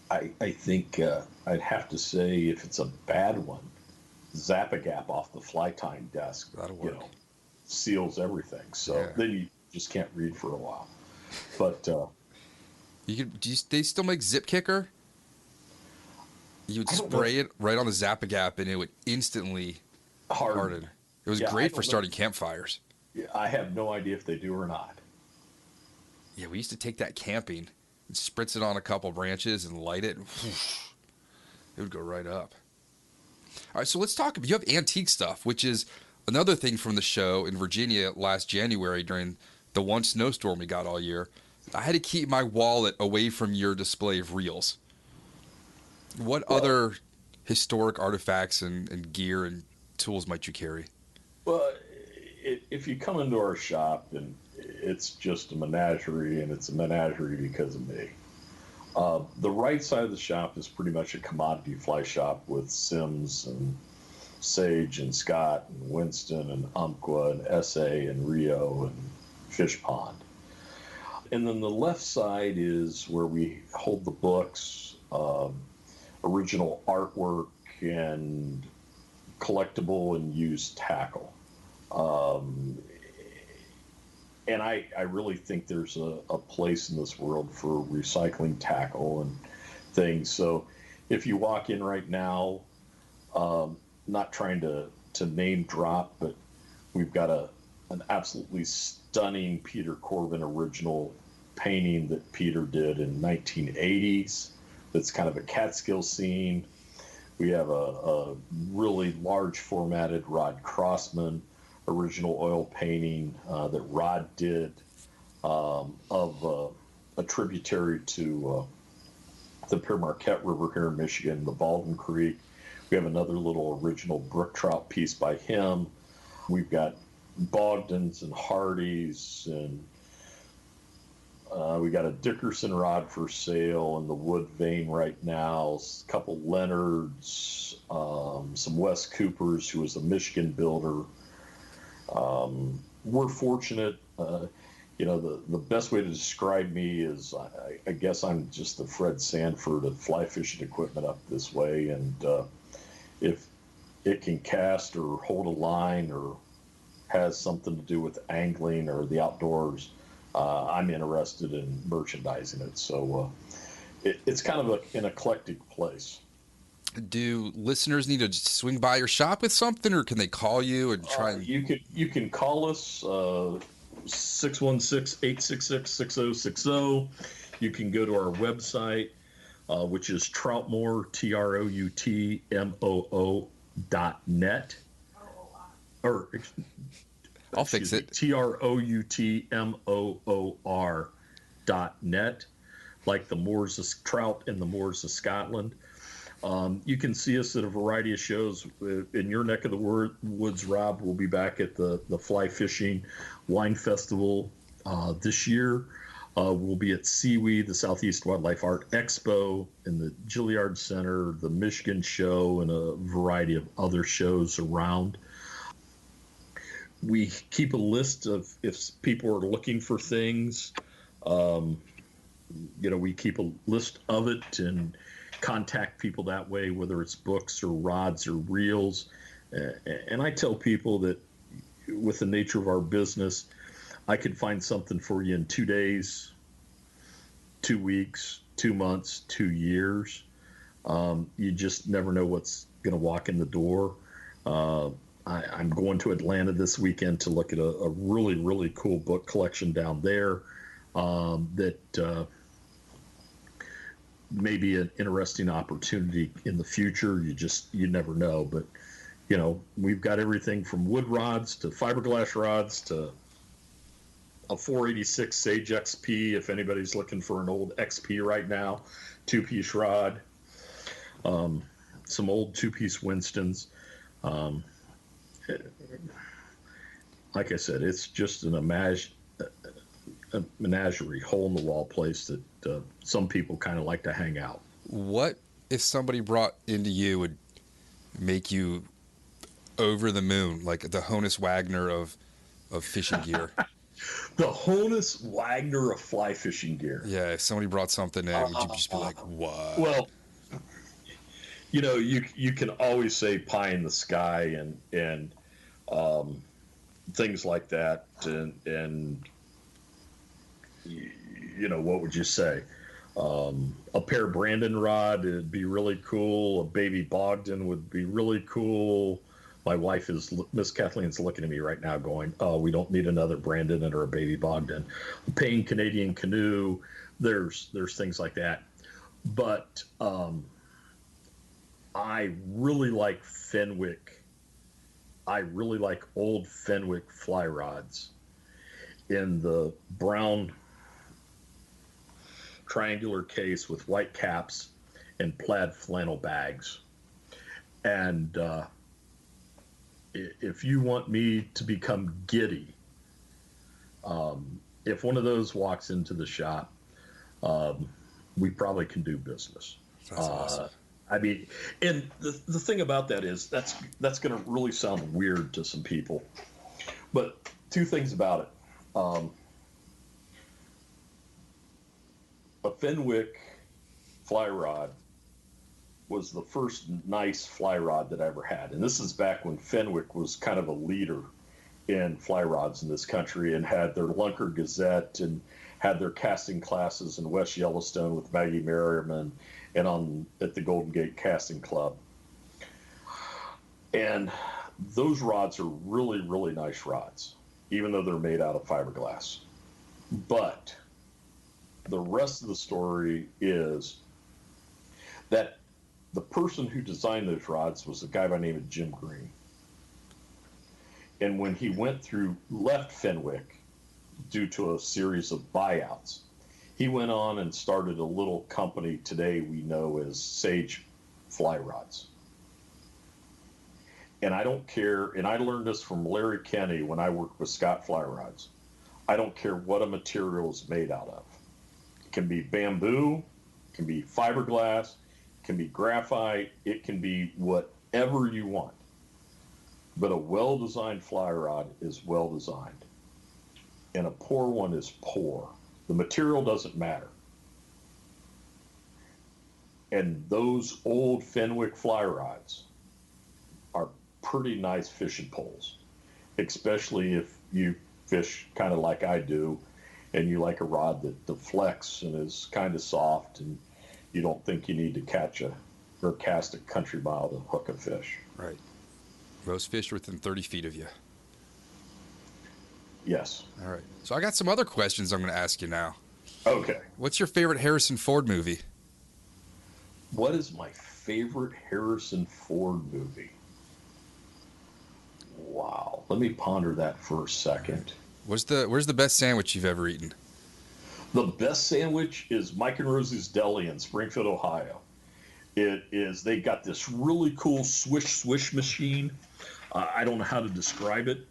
I think I'd have to say if it's a bad one, Zap-A-Gap off the fly tying desk, That'll work. seals everything. So then you just can't read for a while. But they still make Zip Kicker? You would spray it right on the Zap-A-Gap and it would instantly harden. It was great for starting campfires. Yeah, I have no idea if they do or not. Yeah, we used to take that camping and spritz it on a couple branches and light it. And it would go right up. All right, so let's talk. You have antique stuff, which is another thing from the show in Virginia last January during the one snowstorm we got all year. I had to keep my wallet away from your display of reels. What other historic artifacts and gear and tools might you carry? Well, if you come into our shop, and it's just a menagerie, and it's a menagerie because of me. The right side of the shop is pretty much a commodity fly shop with Sims and Sage and Scott and Winston and Umpqua and SA and Rio and Fish Pond. And then the left side is where we hold the books, original artwork, and collectible and used tackle. And I really think there's a place in this world for recycling tackle and things. So if you walk in right now, not trying to name drop, but we've got an absolutely stunning Peter Corbin original painting that Peter did in 1980s. That's kind of a Catskill scene. We have a really large formatted Rod Crossman original oil painting that Rod did of a tributary to the Pere Marquette River here in Michigan, the Baldwin Creek. We have another little original brook trout piece by him. We've got Bogdans and Hardys, and we got a Dickerson rod for sale in the wood vein right now, a couple Leonards, some Wes Coopers, who was a Michigan builder. We're fortunate, the best way to describe me is I guess I'm just the Fred Sanford of fly fishing equipment up this way. And if it can cast or hold a line or has something to do with angling or the outdoors, I'm interested in merchandising it. So it's kind of an eclectic place. Do listeners need to swing by your shop with something, or can they call you and try and... You can call us 616-866-6060. You can go to our website, which is Troutmore, TROUTMOO.net. Or I'll fix it. TROUTMOOR.net, like the Moors of Trout and the Moors of Scotland. You can see us at a variety of shows in your neck of the woods. Rob, we'll be back at the Fly Fishing Wine Festival this year. We'll be at Seaweed, the Southeast Wildlife Art Expo, in the Gilliard Center, the Michigan Show, and a variety of other shows around. We keep a list of if people are looking for things. We keep a list of it and contact people that way, whether it's books or rods or reels. And I tell people that with the nature of our business, I could find something for you in 2 days, 2 weeks, 2 months, 2 years. You just never know what's going to walk in the door. I'm going to Atlanta this weekend to look at a really, really cool book collection down there that maybe an interesting opportunity in the future. You never know. But, we've got everything from wood rods to fiberglass rods to a 486 Sage XP, if anybody's looking for an old XP right now, two-piece rod, some old two-piece Winstons. Like I said, it's just a menagerie, hole-in-the-wall place that some people kind of like to hang out. What if somebody brought into you would make you over the moon, like the Honus Wagner of fishing gear? The Honus Wagner of fly fishing gear. Yeah, if somebody brought something in, would you just be like, what? Well, you can always say pie in the sky and things like that, and what would you say? A Pere Brandon rod would be really cool. A baby Bogdan would be really cool. My wife Miss Kathleen's looking at me right now going, oh, we don't need another Brandon or a baby Bogdan. A Payne Canadian canoe, there's things like that. But I really like Fenwick. I really like old Fenwick fly rods in the brown triangular case with white caps and plaid flannel bags. And if you want me to become giddy, if one of those walks into the shop, we probably can do business. That's awesome. I mean, and the thing about that is that's going to really sound weird to some people, but two things about it. A Fenwick fly rod was the first nice fly rod that I ever had. And this is back when Fenwick was kind of a leader in fly rods in this country and had their Lunker Gazette and had their casting classes in West Yellowstone with Maggie Merriman and at the Golden Gate Casting Club. And those rods are really, really nice rods, even though they're made out of fiberglass. But the rest of the story is that the person who designed those rods was a guy by the name of Jim Green. And when he left Fenwick due to a series of buyouts, he went on and started a little company today we know as Sage Fly Rods. And I don't care, and I learned this from Larry Kenny when I worked with Scott Fly Rods. I don't care what a material is made out of. It can be bamboo, it can be fiberglass, it can be graphite, it can be whatever you want. But a well-designed fly rod is well-designed. And a poor one is poor. The material doesn't matter. And those old Fenwick fly rods are pretty nice fishing poles, especially if you fish kind of like I do, and you like a rod that deflects and is kind of soft, and you don't think you need to cast a country mile to hook a fish. Right. Most fish within 30 feet of you. Yes. All right. So I got some other questions I'm going to ask you now. Okay. What's your favorite Harrison Ford movie? What is my favorite Harrison Ford movie? Wow. Let me ponder that for a second. Where's the best sandwich you've ever eaten? The best sandwich is Mike and Rosie's Deli in Springfield, Ohio. They got this really cool swish machine. I don't know how to describe it,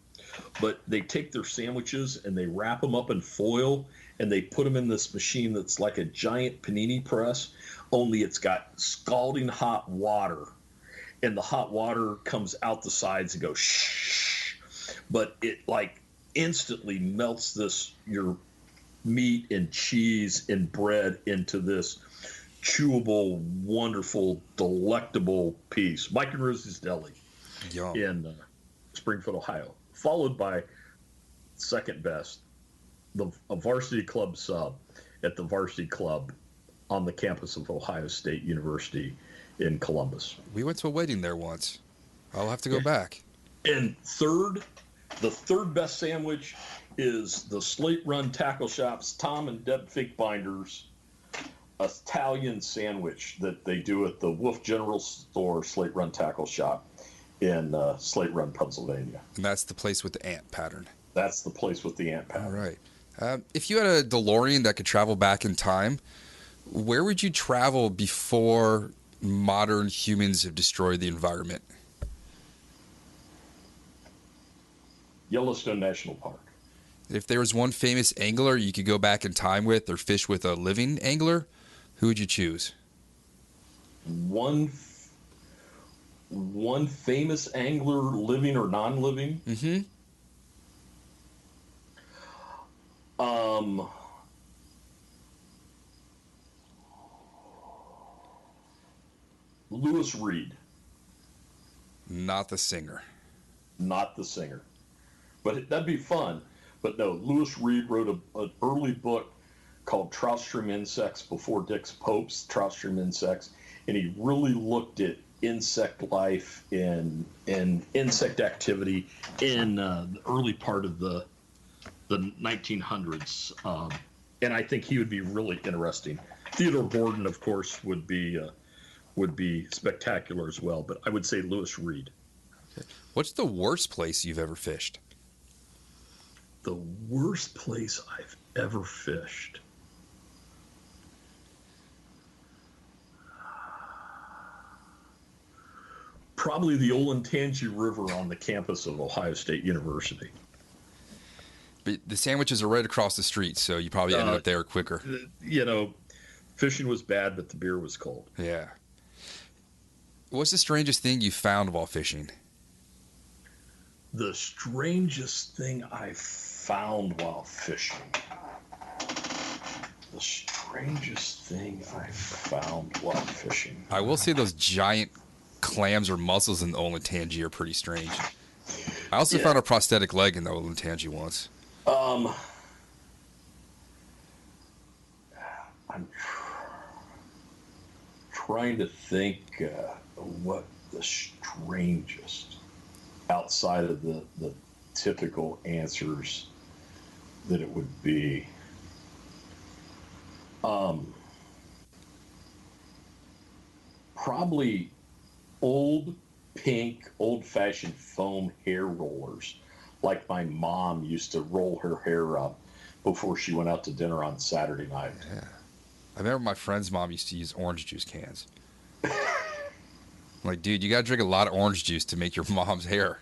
but they take their sandwiches and they wrap them up in foil and they put them in this machine that's like a giant panini press, only it's got scalding hot water, and the hot water comes out the sides and goes shh, but it like instantly melts your meat and cheese and bread into this chewable, wonderful, delectable piece. Mike and Rosie's Deli. Yum. In Springfield, Ohio, followed by second best, a varsity club sub at the varsity club on the campus of Ohio State University in Columbus. We went to a wedding there once. I'll have to go back. And the third best sandwich is the Slate Run Tackle Shop's Tom and Deb Finkbinders Italian sandwich that they do at the Wolf General Store Slate Run Tackle Shop in Slate Run, Pennsylvania. And that's the place with the ant pattern. That's the place with the ant pattern. All right. If you had a DeLorean that could travel back in time, where would you travel before modern humans have destroyed the environment? Yellowstone National Park. If there was one famous angler you could go back in time with or fish with a living angler, who would you choose? One famous angler, living or non-living? Mm-hmm. Lewis Reed. Not the singer. Not the singer. But that'd be fun. But no, Lewis Reed wrote an early book called Trout Stream Insects before Dick's Pope's Trout Stream Insects, and he really looked at insect life and insect activity in the early part of the 1900s. And I think he would be really interesting. Theodore Gordon, of course, would be spectacular as well, but I would say Lewis Reed. Okay. What's the worst place you've ever fished? The worst place I've ever fished. Probably the Olentangy River on the campus of Ohio State University. But the sandwiches are right across the street, so you probably ended up there quicker. Fishing was bad, but the beer was cold. Yeah. What's the strangest thing you found while fishing? The strangest thing I found while fishing. The strangest thing I found while fishing. I will say those giant clams or mussels in the Olentangy are pretty strange. I also found a prosthetic leg in the Olentangy once. I'm trying to think what the strangest, outside of the typical answers that it would be. Probably old pink, old-fashioned foam hair rollers, like my mom used to roll her hair up before she went out to dinner on Saturday night. Yeah. I remember my friend's mom used to use orange juice cans. I'm like, dude, you got to drink a lot of orange juice to make your mom's hair.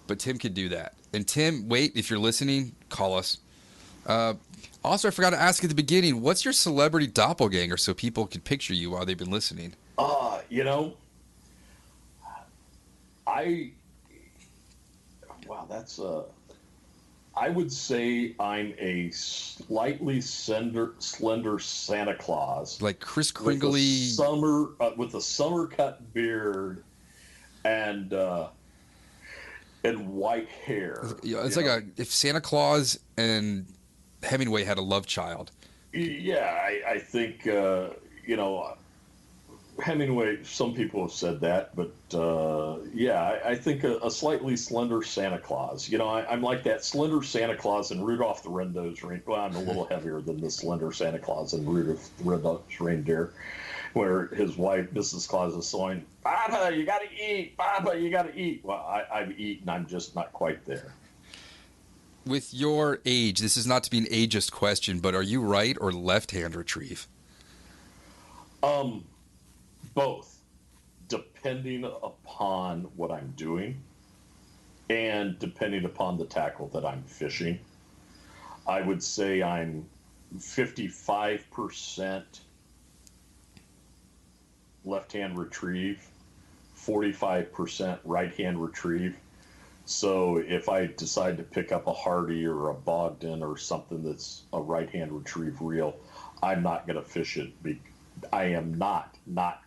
But Tim could do that. And Tim, wait, if you're listening, call us. Also, I forgot to ask at the beginning, what's your celebrity doppelganger so people can picture you while they've been listening? I would say I'm a slightly slender Santa Claus. Like Kris Kringle-y. With a summer cut beard and white hair. It's like if Santa Claus and Hemingway had a love child. Yeah, I think, Hemingway, some people have said that, but I think a slightly slender Santa Claus. I'm like that slender Santa Claus in Rudolph the Red-Nosed Reindeer. Well, I'm a little heavier than the slender Santa Claus in Rudolph the Red-Nosed Reindeer, where his wife, Mrs. Claus, is saying, "Papa, you got to eat. Papa, you got to eat." Well, I've eaten. I'm just not quite there. With your age, this is not to be an ageist question, but are you right or left-hand retrieve? Both, depending upon what I'm doing and depending upon the tackle that I'm fishing. I would say I'm 55% left-hand retrieve, 45% right-hand retrieve. So if I decide to pick up a Hardy or a Bogdan or something that's a right-hand retrieve reel, I'm not going to fish it. I am not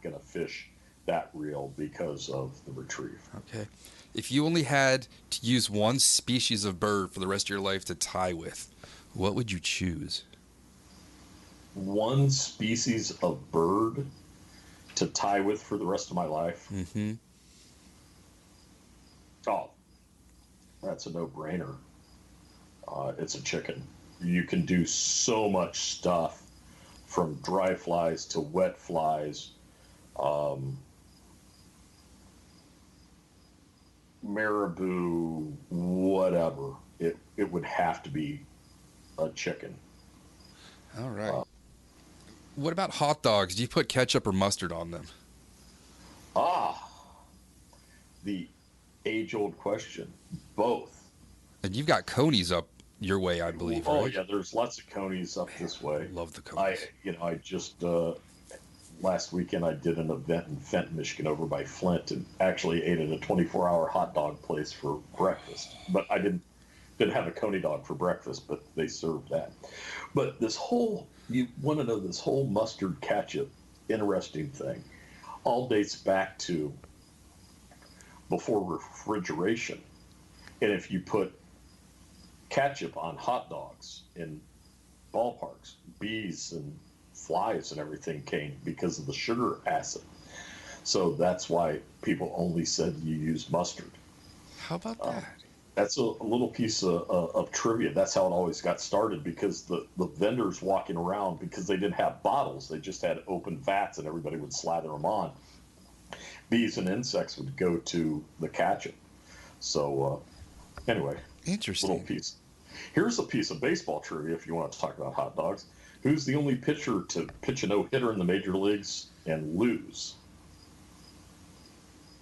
going to fish that reel because of the retrieve. Okay. If you only had to use one species of bird for the rest of your life to tie with, what would you choose? One species of bird to tie with for the rest of my life? Mm-hmm. Oh, that's a no-brainer. It's a chicken. You can do so much stuff from dry flies to wet flies, marabou, whatever. It would have to be a chicken. All right. What about hot dogs? Do you put ketchup or mustard on them? The age-old question. Both. And you've got conies up your way, I believe, right? Oh yeah, there's lots of conies up this way. Love the conies. I just last weekend I did an event in Fenton, Michigan, over by Flint, and actually ate at a 24-hour hot dog place for breakfast. But I didn't have a coney dog for breakfast, but they served that. But you want to know, this whole mustard ketchup interesting thing all dates back to before refrigeration. And if you put ketchup on hot dogs in ballparks, bees and flies and everything came because of the sugar acid. So that's why people only said you use mustard. How about that? That's a little piece of trivia. That's how it always got started, because the vendors walking around, because they didn't have bottles, they just had open vats and everybody would slather them on. Bees and insects would go to the ketchup. So anyway, Interesting. Little piece. Here's a piece of baseball trivia if you want to talk about hot dogs. Who's the only pitcher to pitch a no-hitter in the major leagues and lose?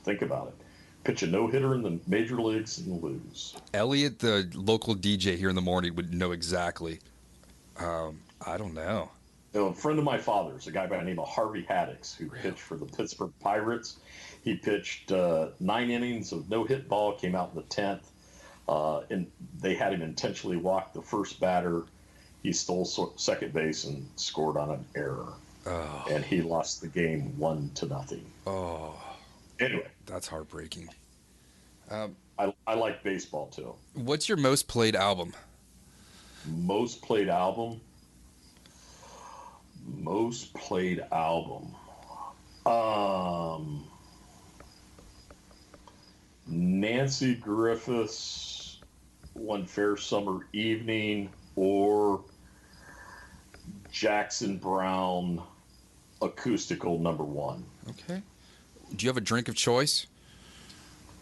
Think about it. Pitch a no-hitter in the major leagues and lose. Elliot, the local DJ here in the morning, would know exactly. I don't know. A friend of my father's, a guy by the name of Harvey Haddix, who pitched for the Pittsburgh Pirates. He pitched 9 innings of no-hit ball, came out in the 10th, and they had him intentionally walk the first batter. He stole second base and scored on an error. Oh. And he lost the game 1-0. Oh. Anyway. That's heartbreaking. I like baseball, too. What's your most played album? Most played album? Most played album. Nancy Griffith's One Fair Summer Evening, or Jackson Browne Acoustical #1. Okay. Do you have a drink of choice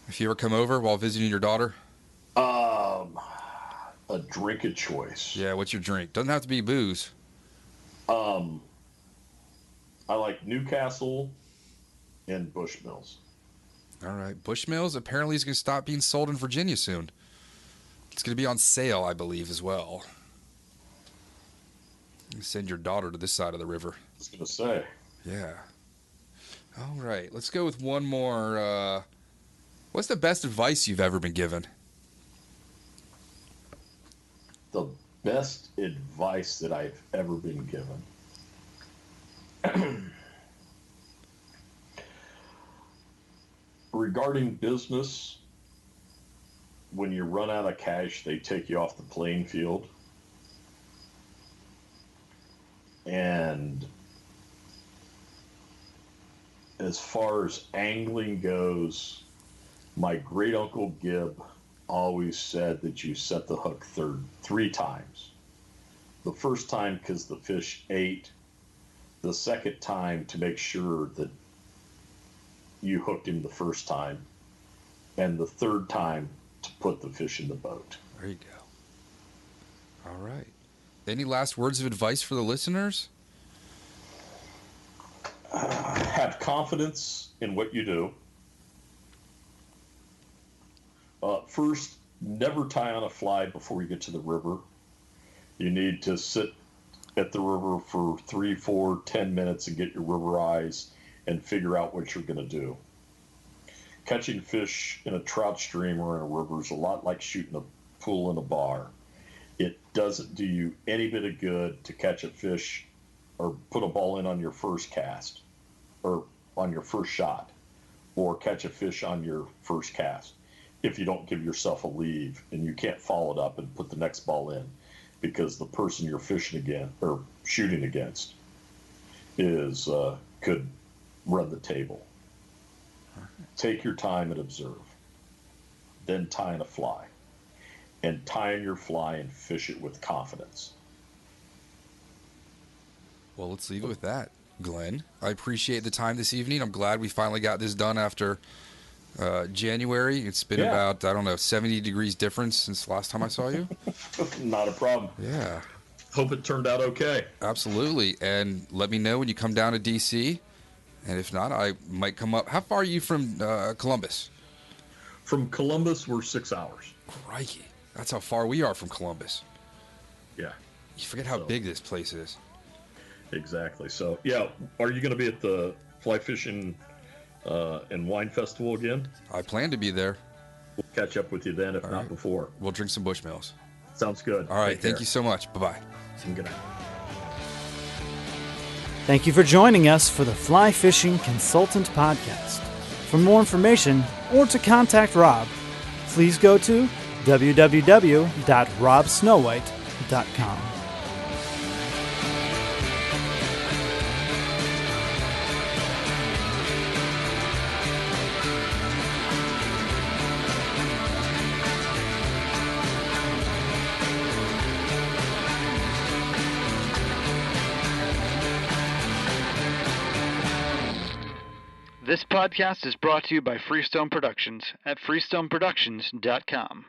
if you ever come over while visiting your daughter? A drink of choice. Yeah, what's your drink? Doesn't have to be booze. I like Newcastle and Bushmills. All right. Bushmills apparently is going to stop being sold in Virginia soon. It's going to be on sale, I believe, as well. You can send your daughter to this side of the river. I was going to say. Yeah. All right. Let's go with one more. What's the best advice you've ever been given? The best advice that I've ever been given. Regarding business, when you run out of cash, they take you off the playing field. And as far as angling goes, my great uncle Gib always said that you set the hook 3 times. The first time because the fish ate, the second time to make sure that you hooked him the first time, and the third time to put the fish in the boat. There you go. All right. Any last words of advice for the listeners? Have confidence in what you do. First, never tie on a fly before you get to the river. You need to sit at the river for 3, 4, 10 minutes and get your river eyes and figure out what you're going to do. Catching fish in a trout stream or in a river is a lot like shooting a pool in a bar. It doesn't do you any bit of good to catch a fish or put a ball in on your first cast or on your first shot, or catch a fish on your first cast if you don't give yourself a leave and you can't follow it up and put the next ball in, because the person you're fishing against or shooting against is could run the table. Take your time and observe. Then tie in a fly. And tie in your fly and fish it with confidence. Well, let's leave it with that, Glenn. I appreciate the time this evening. I'm glad we finally got this done after January. It's been about, 70 degrees difference since the last time I saw you. Not a problem. Yeah. Hope it turned out okay. Absolutely. And let me know when you come down to D.C. And if not, I might come up. How far are you from Columbus? From Columbus, we're 6 hours. Crikey. That's how far we are from Columbus. Yeah. You forget how big this place is. Exactly. So, yeah, are you going to be at the Fly Fishing and Wine Festival again? I plan to be there. We'll catch up with you then, if not before. We'll drink some Bushmills. Sounds good. All right. Thank you so much. Bye-bye. Good night. Thank you for joining us for the Fly Fishing Consultant Podcast. For more information or to contact Rob, please go to www.robsnowhite.com. This podcast is brought to you by Freestone Productions at freestoneproductions.com.